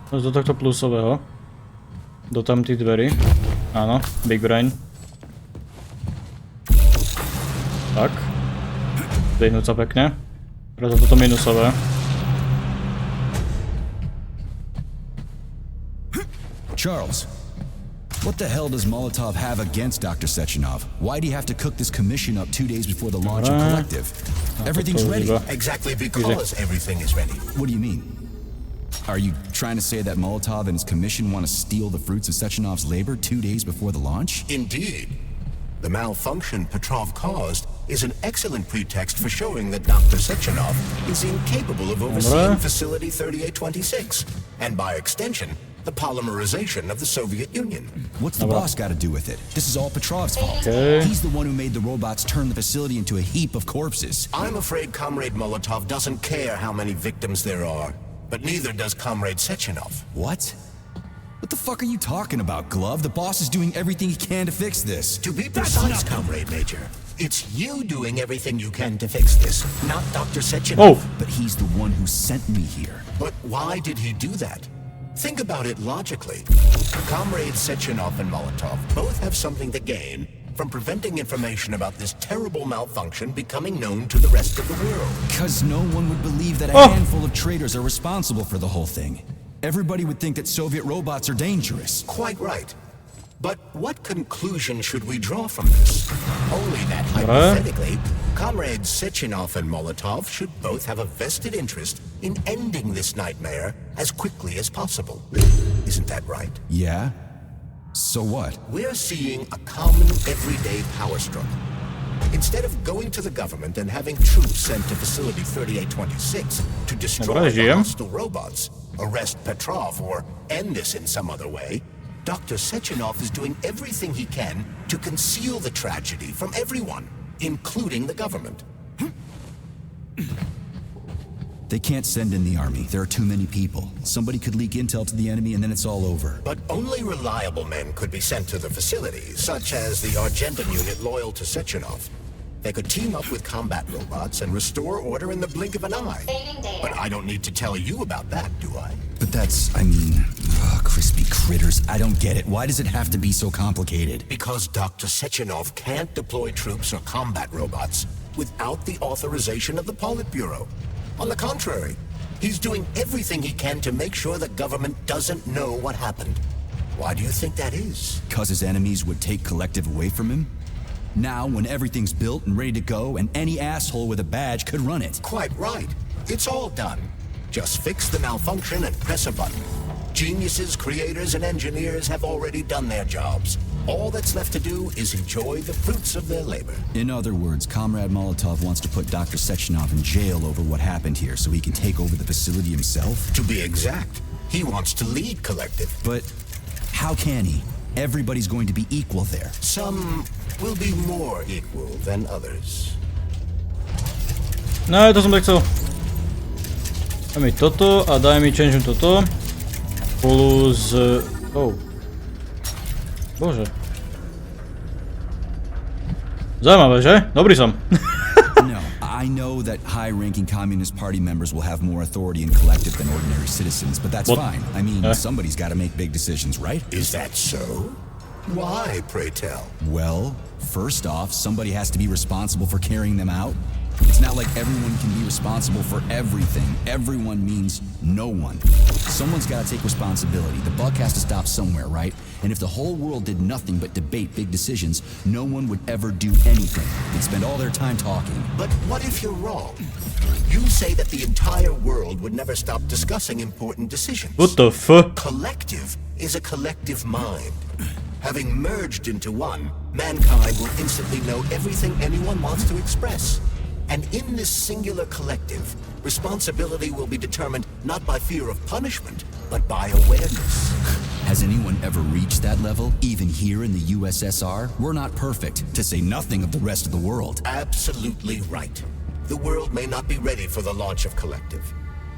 Do tohto plusového. Do tamtých dverí. Áno, big brain. Tak. Zdejnúť sa pekne. Preto toto minusové. Charles, what the hell does Molotov have against Dr. Sechenov? Why do you have to cook this commission up 2 days before the launch of Collective? Everything's ready. Exactly because everything is ready. What do you mean? Are you trying to say that Molotov and his commission want to steal the fruits of Sechenov's labor 2 days before the launch? Indeed. The malfunction Petrov caused is an excellent pretext for showing that Dr. Sechenov is incapable of overseeing Facility 3826, and by extension, the polymerization of the Soviet Union. What's the boss got to do with it? This is all Petrov's fault. He's the one who made the robots turn the facility into a heap of corpses. I'm afraid Comrade Molotov doesn't care how many victims there are, but neither does Comrade Sechenov. What? What the fuck are you talking about, Glove? The boss is doing everything he can to fix this. To be precise, Comrade Major, it's you doing everything you can to fix this, not Dr. Sechenov. Oh! But he's the one who sent me here. But why did he do that? Think about it logically. Comrades Sechenov and Molotov both have something to gain from preventing information about this terrible malfunction becoming known to the rest of the world. Because no one would believe that a handful of traitors are responsible for the whole thing. Everybody would think that Soviet robots are dangerous. Quite right. But what conclusion should we draw from this? Only that, hypothetically, Comrades Sechenov and Molotov should both have a vested interest in ending this nightmare as quickly as possible. Isn't that right? Yeah? So what? We're seeing a common, everyday power struggle. Instead of going to the government and having troops sent to Facility 3826 to destroy the hostile robots, arrest Petrov, or end this in some other way, Dr. Sechenov is doing everything he can to conceal the tragedy from everyone, including the government. They can't send in the army. There are too many people. Somebody could leak intel to the enemy and then it's all over. But only reliable men could be sent to the facility, such as the Argentum unit loyal to Sechenov. They could team up with combat robots and restore order in the blink of an eye. But I don't need to tell you about that, do I? But that's, crispy critters. I don't get it. Why does it have to be so complicated? Because Dr. Sechenov can't deploy troops or combat robots without the authorization of the Politburo. On the contrary, he's doing everything he can to make sure the government doesn't know what happened. Why do you think that is? Because his enemies would take Collective away from him? Now, when everything's built and ready to go, and any asshole with a badge could run it. Quite right. It's all done. Just fix the malfunction and press a button. Geniuses, creators, and engineers have already done their jobs. All that's left to do is enjoy the fruits of their labor. In other words, Comrade Molotov wants to put Dr. Sechenov in jail over what happened here so he can take over the facility himself? To be exact, he wants to lead Collective. But how can he? Everybody's going to be equal there. Some will be more equal than others. No, to som tak chcel. Daj mi toto a daj mi change toto. Spolu s... Bože. Zaujímavé, že? Dobrý som. No, I know that high-ranking Communist Party members will have more authority in Collective than ordinary citizens, but that's fine. I mean, somebody's got to make big decisions, right? Is that so? Why, pray tell? Well, first off, somebody has to be responsible for carrying them out. It's not like everyone can be responsible for everything. Everyone means no one. Someone's got to take responsibility. The buck has to stop somewhere, right? And if the whole world did nothing but debate big decisions, no one would ever do anything. They'd spend all their time talking. But what if you're wrong? You say that the entire world would never stop discussing important decisions. What the fuck? Collective is a collective mind. Having merged into one, mankind will instantly know everything anyone wants to express. And in this singular collective, responsibility will be determined not by fear of punishment, but by awareness. Has anyone ever reached that level, even here in the USSR? We're not perfect, to say nothing of the rest of the world. Absolutely right. The world may not be ready for the launch of Collective.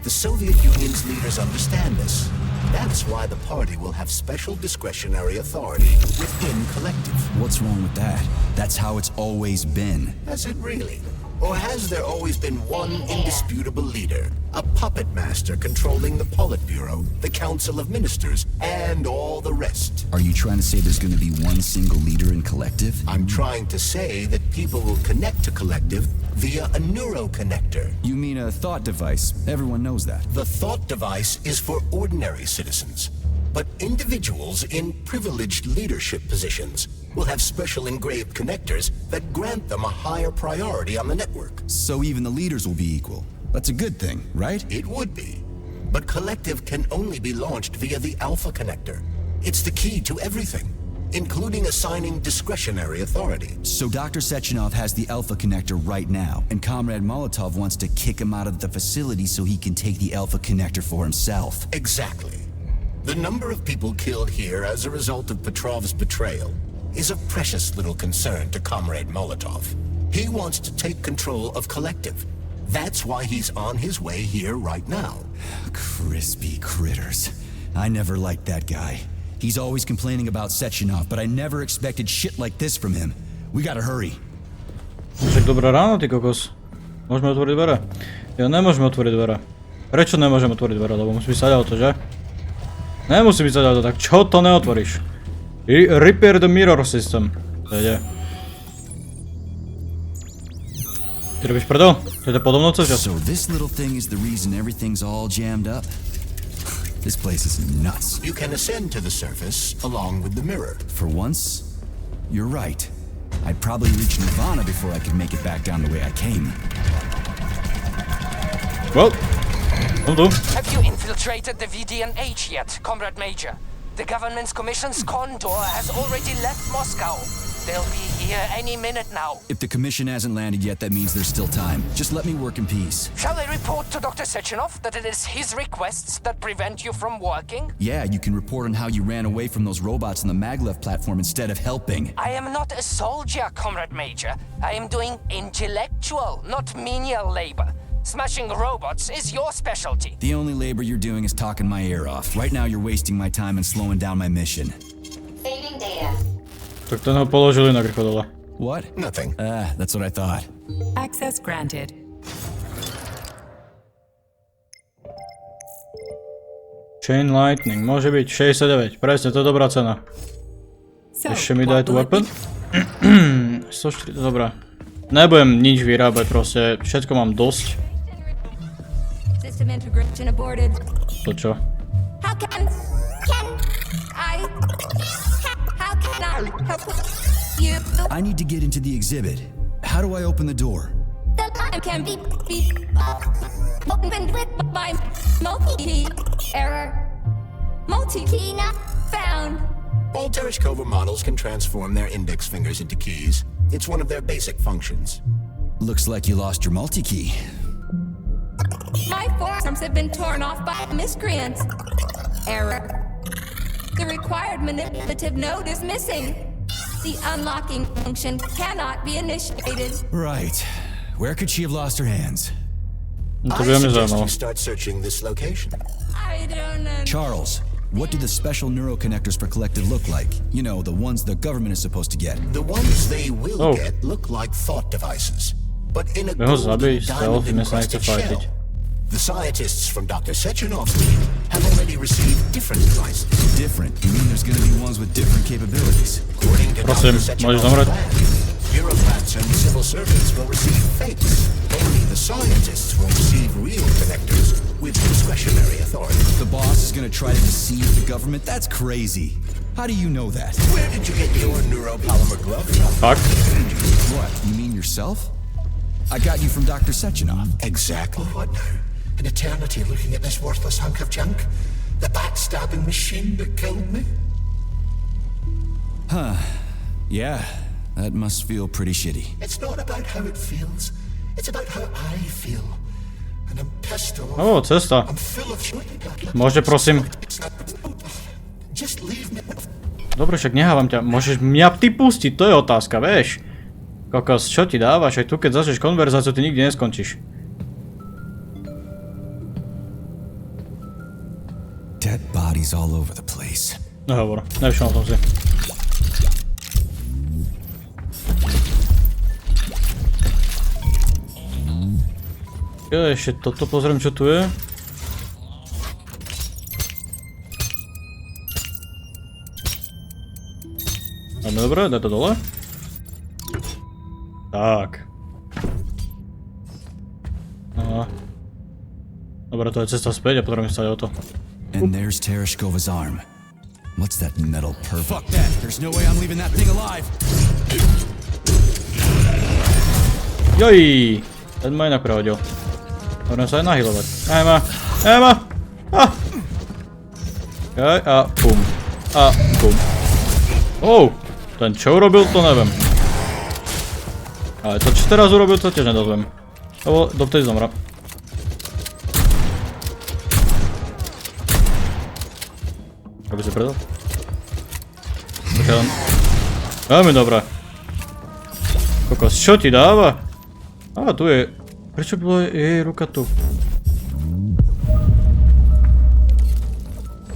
The Soviet Union's leaders understand this. That's why the party will have special discretionary authority within Collective. What's wrong with that? That's how it's always been. Has it really? Or has there always been one indisputable leader, a puppet master controlling the Politburo, the Council of Ministers, and all the rest? Are you trying to say there's going to be one single leader in Collective? I'm trying to say that people will connect to Collective via a neuroconnector. You mean a thought device? Everyone knows that. The thought device is for ordinary citizens. But individuals in privileged leadership positions will have special engraved connectors that grant them a higher priority on the network. So even the leaders will be equal. That's a good thing, right? It would be. But Collective can only be launched via the Alpha Connector. It's the key to everything, including assigning discretionary authority. So Dr. Sechenov has the Alpha Connector right now, and Comrade Molotov wants to kick him out of the facility so he can take the Alpha Connector for himself. Exactly. The number of people killed here as a result of Petrov's betrayal is a precious little concern to Comrade Molotov. He wants to take control of Collective. That's why he's on his way here right now. Crispy critters. I never liked that guy. He's always complaining about Sechenov, but I never expected shit like this from him. We gotta hurry. Však dobré ráno, ty kokos. Môžeme otvoriť dvere? Ja nemôžeme otvoriť dvere. Prečo nemôžeme otvoriť dvere? Lebo musí byť saď auto, že? Nemusí byť saď auto, tak čo to neotvoríš? Repair the mirror system. To ide. Ty robíš prdel? To je podobno co čas. So this little thing is the reason everything's all jammed up? This place is nuts. You can ascend to the surface along with the mirror. For once, you're right. I'd probably reach Nirvana before I could make it back down the way I came. Well, have you infiltrated the VDNH yet, Comrade Major? The government's commission's condor has already left Moscow. They'll be here any minute now. If the commission hasn't landed yet, that means there's still time. Just let me work in peace. Shall I report to Dr. Sechenov that it is his requests that prevent you from working? Yeah, you can report on how you ran away from those robots on the maglev platform instead of helping. I am not a soldier, Comrade Major. I am doing intellectual, not menial labor. Smashing robots is your specialty. The only labor you're doing is talking my ear off. Right now you're wasting my time and slowing down my mission. Saving data. Tak to ho položili na krkodole. What? Nothing. That's what I thought. Access granted. Chain Lightning, môže byť 69, presne, to je dobrá cena. Ešte mi daj tu weapon. 104, dobrá. Nebudem nič vyrábať, proste, všetko mám dosť. System integration aborted. To čo? How can I help you? I need to get into the exhibit. How do I open the door? The line can be opened with my multi-key error. Multi-key not found. All Tereshkova models can transform their index fingers into keys. It's one of their basic functions. Looks like you lost your multi-key. My forearms have been torn off by miscreants. Error. The required manipulative node is missing. The unlocking function cannot be initiated. Right. Where could she have lost her hands? I suggest you start searching this location. I don't know. Charles, what do the special neuroconnectors for Collected look like? You know, the ones the government is supposed to get. The ones they will get look like thought devices, but in a golden diamond-encrusted shell. The scientists from Dr. Sechenov's team have already received different devices. Different? You mean there's gonna be ones with different capabilities? According to Dr. Sechenov's plan, bureaucrats and civil servants will receive fakes. Only the scientists will receive real connectors with discretionary authority. The boss is gonna try to deceive the government? That's crazy. How do you know that? Where did you get your neuropolymer glove from? Fuck. What, you mean yourself? I got you from Dr. Sechenov. Exactly. What now? An eternity looking at this worthless hunk of junk? The backstabbing machine that killed me? Huh. Yeah, that must feel pretty shitty. It's not about how it feels. It's about how I feel. And I'm pissed off. O, cesta. I'm full of shit. Môže, prosím. Just leave me. Dobre, však nehávam ťa. Môžeš mňa ty pustiť, to je otázka, vieš. Kokos, čo ti dávaš? Aj tu, keď začneš konverzáciu, ty nikdy neskončíš. Dead bodies all over the place. No hovor, nevšimol som si. Ja ešte toto pozriem, čo tu je. No dobre, daj to dole. Tak. Dobre, to je cesta späť a potrebujem sa aj o to. And there's Tereshkova's arm. What's that metal perv? Fuck that! There's no way I'm leaving that thing alive! Joj! Ten ma inak prehodil. Môžem sa aj nahilovať. Ema! Ema! Jaj, a bum. A bum. Oh! Ten čo urobil, to neviem. Ale to čo teraz urobil, to tiež nedozviem. Lebo dovtedy zomra. Aby si predal? Veľmi dobré. Kokos, čo ti dáva? Á, tu je... Prečo bola jej ruka tu?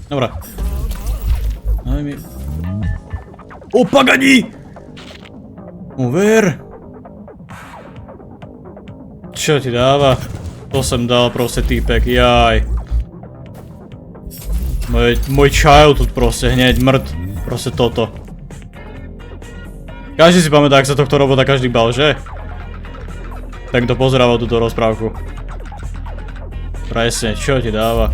Dobre. Daj mi... O, paganí! Uver! Čo ti dáva? To som dal proste týpek, jaj. Môj childhood proste hneď mŕd. Proste toto. Každý si pamätá, ak sa tohto robota každý bal, že? Tak to pozerával túto rozprávku. Presne, čo ti dáva?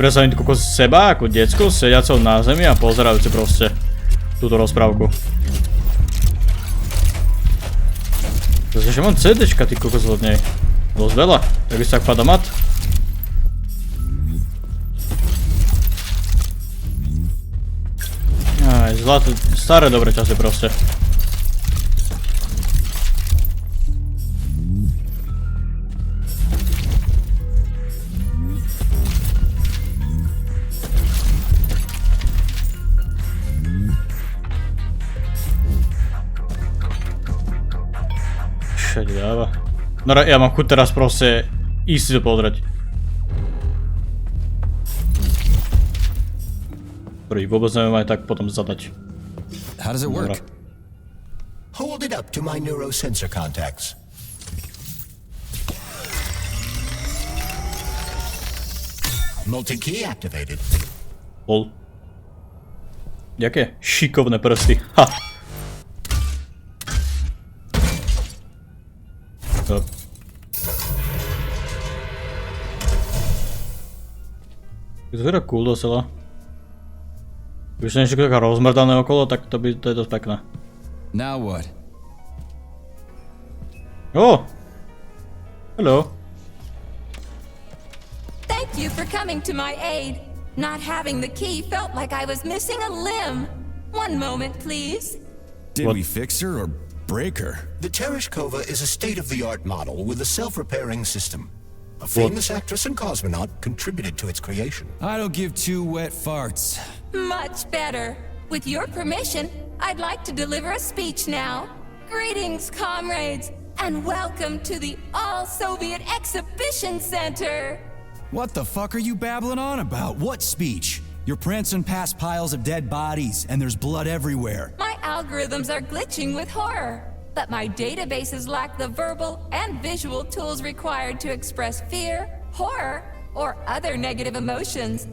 Predstavím kokos seba ako decko sediacou na zemi a pozerajúce proste túto rozprávku. Zase, že mám CDčka, ty kokos od nej. Dosť veľa, tak by si tak padá mat. Aj, Staré dobré časy proste. Všade dáva. No ja mám chuť teraz proste ísť si to pozrieť. Prvý vôbec neviem aj tak potom zadať. How does it work? Dobre. Hold it up to my neurosensor contacts. Multi-key activated. Lol. Jaké šikovné prsty. Ha! To vyzerá cool docela. Když je niečo taká rozmrdané okolo, tak to je dosť pekné. Now what? Oh! Hello. Thank you for coming to my aid. Not having the key felt like I was missing a limb. One moment, please. Did we fix her or break her? The Tereshkova is a state-of-the-art model with a self-repairing system. A famous actress and cosmonaut contributed to its creation. I don't give two wet farts. Much better. With your permission, I'd like to deliver a speech now. Greetings, comrades, and welcome to the All-Soviet Exhibition Center. What the fuck are you babbling on about? What speech? You're prancing past piles of dead bodies, and there's blood everywhere. My algorithms are glitching with horror, but my databases lack the verbal and visual tools required to express fear, horror, or other negative emotions.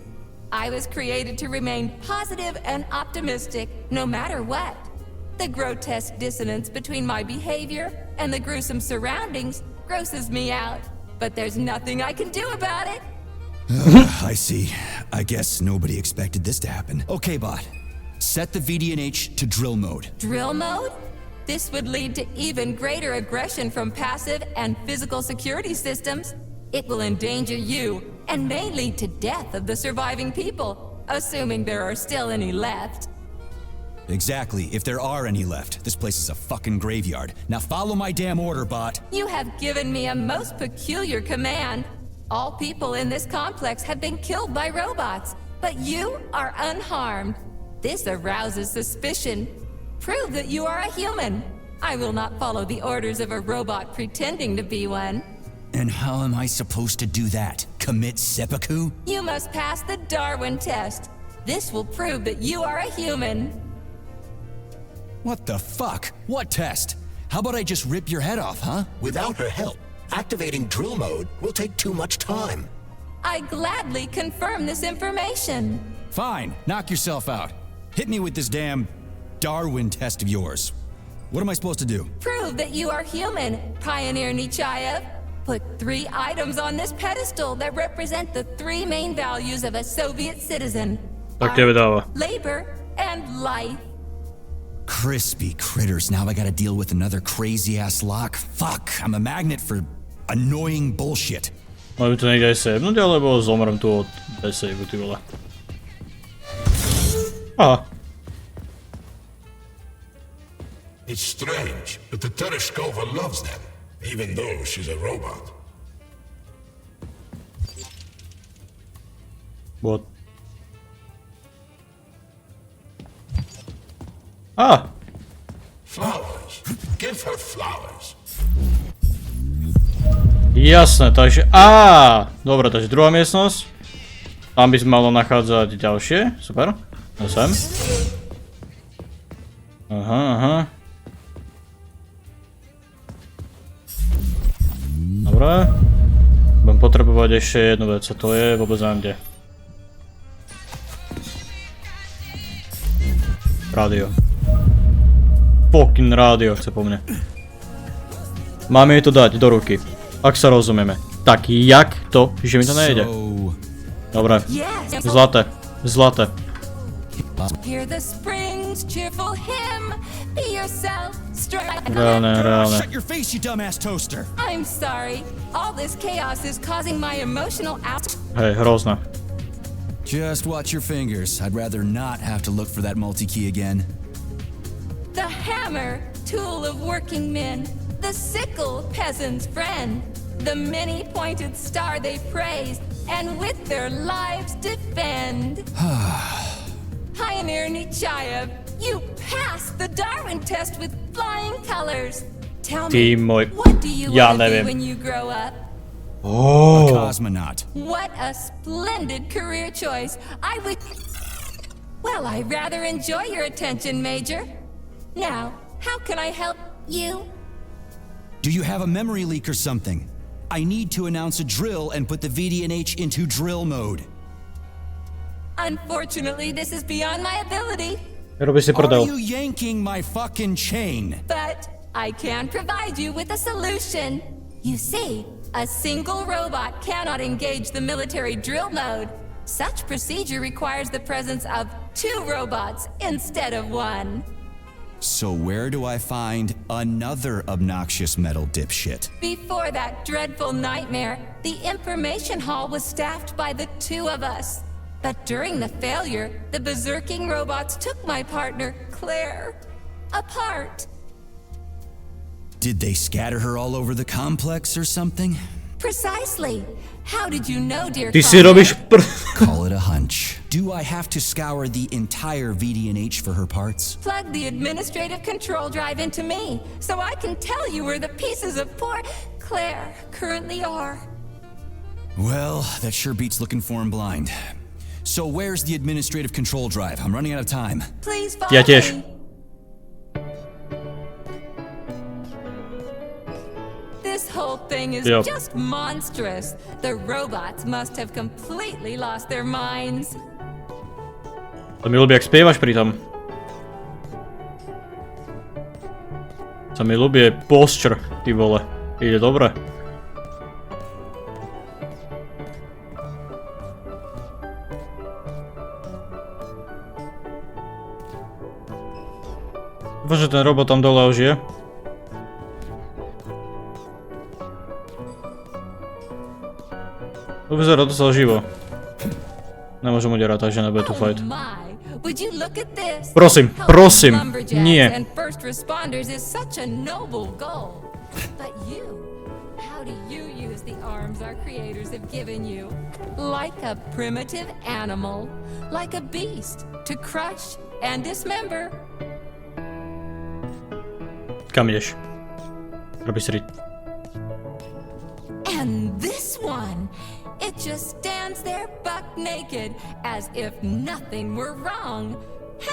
I was created to remain positive and optimistic, no matter what. The grotesque dissonance between my behavior and the gruesome surroundings grosses me out, but there's nothing I can do about it. I see. I guess nobody expected this to happen. Okay, bot. Set the VDNH to drill mode. Drill mode? This would lead to even greater aggression from passive and physical security systems. It will endanger you and may lead to death of the surviving people, assuming there are still any left. Exactly, if there are any left. This place is a fucking graveyard. Now follow my damn order, bot. You have given me a most peculiar command. All people in this complex have been killed by robots, but you are unharmed. This arouses suspicion. Prove that you are a human. I will not follow the orders of a robot pretending to be one. And how am I supposed to do that? Commit seppuku? You must pass the Darwin test. This will prove that you are a human. What the fuck? What test? How about I just rip your head off, huh? Without her help, activating drill mode will take too much time. I gladly confirm this information. Fine, knock yourself out. Hit me with this damn Darwin test of yours. What am I supposed to do? Prove that you are human, Pioneer Nechayev. Put 3 items on this pedestal that represent the 3 main values of a Soviet citizen. Art, labor, and life. Crispy critters, now I gotta deal with another crazy-ass lock? Fuck, I'm a magnet for annoying bullshit. Mali by to niekde aj savenúť, alebo zomrem tu od bez saveu, ty vole. Aha. It's strange, but the Tereshkova loves them, even though she's a robot. What? Ah! Flowers. Give her flowers. Jasné, takže... Dobre, takže druhá miestnosť. Tam by sme malo nachádzať ďalšie. Super. No sem. Aha. Dobre. Budem potrebovať ešte jednu vec, a to je vôbec neviem kde. Rádio. Fucking rádio chce po mne. Máme jej to dať do ruky. Ak sa rozumieme. Tak jak to, že mi to nejde? Dobre. Zlaté. Zlaté. Hear the springs, cheerful hymn. Be yourself, strike. Reálne. Shut your face, you dumbass toaster. I'm sorry. All this chaos is causing my emotional out. Hej, hrozné. Just watch your fingers. I'd rather not have to look for that multi-key again. hammer, tool of working men, the sickle, peasant's friend, the many-pointed star they praise, and with their lives defend. Pioneer Nechayev, you passed the Darwin test with flying colors. Tell me, what do you want to be when you grow up? A cosmonaut. What a splendid career choice. I would... Well, I rather enjoy your attention, Major. Now, how can I help you? Do you have a memory leak or something? I need to announce a drill and put the VDNH into drill mode. Unfortunately, this is beyond my ability. Are you yanking my fucking chain? But I can provide you with a solution. You see, a single robot cannot engage the military drill mode. Such procedure requires the presence of 2 robots instead of 1. So where do I find another obnoxious metal dipshit? Before that dreadful nightmare, the information hall was staffed by the 2 of us. But during the failure, the berserking robots took my partner, Claire, apart. Did they scatter her all over the complex or something? Precisely. How did you know, dear Call it a hunch. Do I have to scour the entire VDNH for her parts? Plug the administrative control drive into me, so I can tell you where the pieces of poor Claire currently are. Well, that sure beats looking for him blind. So where's the administrative control drive? I'm running out of time. Please follow me. This whole thing is just monstrous. The robots must have completely lost their minds. To mi ľúbi, jak spievaš pritom. To mi ľúbi posture, ty vole. Ide dobre. Dúfam, že ten robot tam dole už je. To vyzerá docela živo. Nemôžem udierať, takže nebude tu fight. Prosím, prosím, nie. But you, how do you use the arms our creators have given you? Like a primitive animal, like a beast, to crush and dismember. Kam ideš? Robí si And this one, it just stands there buck naked, as if nothing were wrong.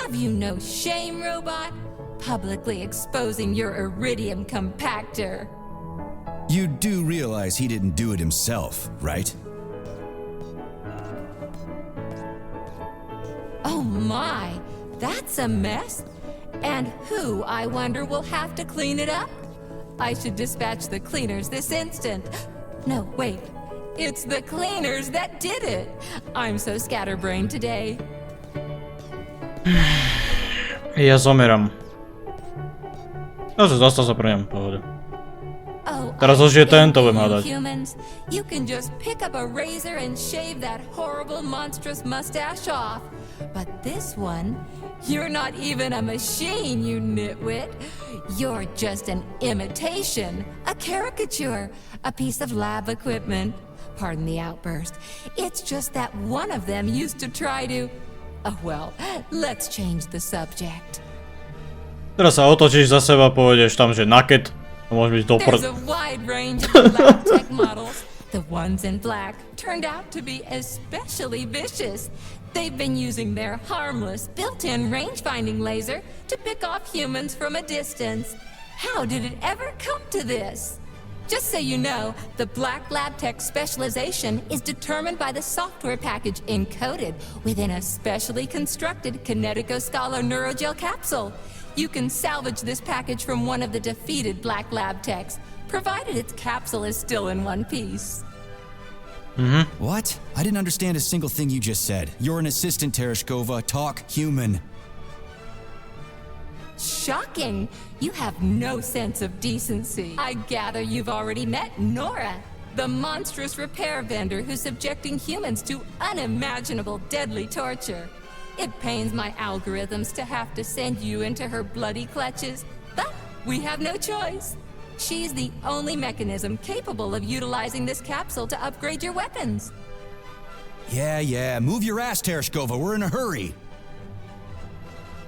Have you no shame, robot? Publicly exposing your iridium compactor. You do realize he didn't do it himself, right? Oh my, that's a mess. And who, I wonder, will have to clean it up? I should dispatch the cleaners this instant. No, wait. It's the cleaners that did it. I'm so scatterbrained today. Ja zomieram. Zastal sa pre ňom, pohode. Teraz už je tento budem hádať. Humans, you can just pick up a razor and shave that horrible, monstrous mustache off. But this one, you're not even a machine, you nitwit. You're just an imitation, a caricature, a piece of lab equipment. Pardon the outburst. It's just that one of them used to try to... Oh well, let's change the subject. Teraz sa otočíš za seba, pôjdeš tam, že naked. A môžeš byť dopr... There's a wide range of lab tech models. The ones in black turned out to be especially vicious. They've been using their harmless, built-in range-finding laser to pick off humans from a distance. How did it ever come to this? Just so you know, the Black Lab Tech specialization is determined by the software package encoded within a specially constructed Kinetico-Scala neurogel capsule. You can salvage this package from one of the defeated Black Lab Techs, provided its capsule is still in one piece. What? I didn't understand a single thing you just said. You're an assistant, Tereshkova. Talk human. Shocking! You have no sense of decency. I gather you've already met Nora, the monstrous repair vendor who's subjecting humans to unimaginable deadly torture. It pains my algorithms to have to send you into her bloody clutches, We have no choice. She's the only mechanism capable of utilizing this capsule to upgrade your weapons. Yeah, move your ass, Tereshkova, we're in a hurry.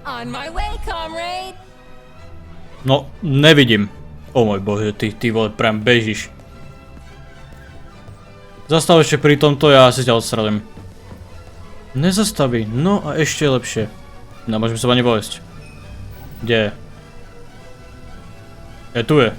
On my way, comrade. No, nevidím. O môj bože, ty vole, prям bežíš. Zastav ešte pri tomto, ja si ťa odstrelím. Nezastaví, no a ešte lepšie. No, môžeme sa ani vojsť. Kde je? Tu je.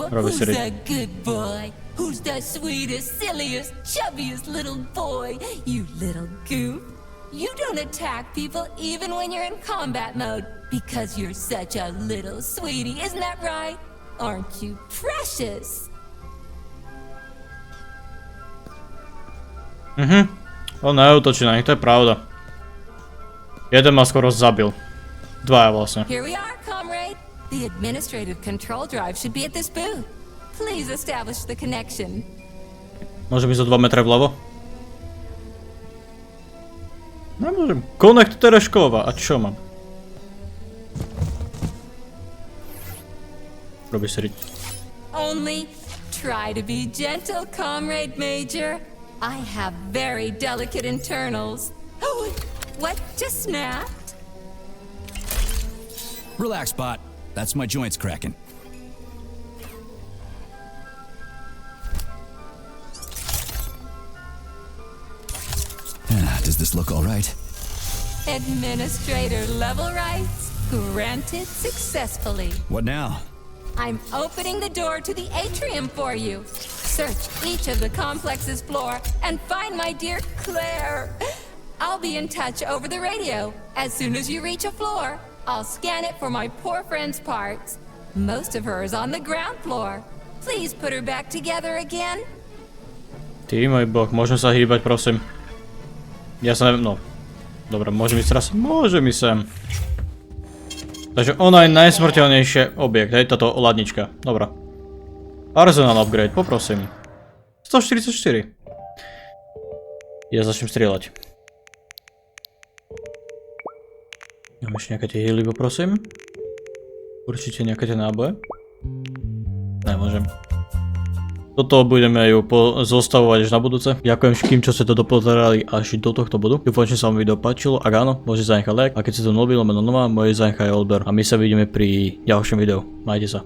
Who's that good boy? Who's the sweetest, silliest, chubbiest little boy? You little goof. You don't attack people even when you're in combat mode because you're such a little sweetie, isn't that right? Aren't you precious? On neútočí na nich, to je pravda. Jeden ma skoro zabil. Dvaja vlastne. Here we are, comrade. The administrative control drive should be at this booth. Please establish the connection. Môžem ísť o 2 metre vľavo? Nemôžem. Connect Tereshkova. A čo mám? Robí si riť. Only try to be gentle, comrade Major. I have very delicate internals. Oh, what just snapped? Relax, bot. That's my joints cracking. Does this look all right? Administrator level rights granted successfully. What now? I'm opening the door to the atrium for you. Search each of the complex's floor and find my dear Claire. I'll be in touch over the radio. As soon as you reach a floor, I'll scan it for my poor friend's parts. Most of her is on the ground floor. Please put her back together again. Ty môj boh, môžem sa hýbať, prosím. Ja sa neviem, no. Dobre, môžem ísť teraz? Môžem ísť sem. Takže ona je najsmrteľnejšie objekt, hej, táto ladnička. Dobre. Arsenal upgrade, poprosím. 144. Ja začnem strieľať. Mám ešte nejaké tie healy, poprosím. Určite nejaké tie náboje. Nemôžem. Toto budeme ju zostavovať až na budúce. Ďakujem všetkým, čo ste to dopozerali až do tohto bodu. Dúfam, že sa vám video páčilo. Ak áno, môžete zanechať like. A keď ste to nový, lomeno nová, môžete zanechať odber. A my sa vidíme pri ďalšom videu. Majte sa.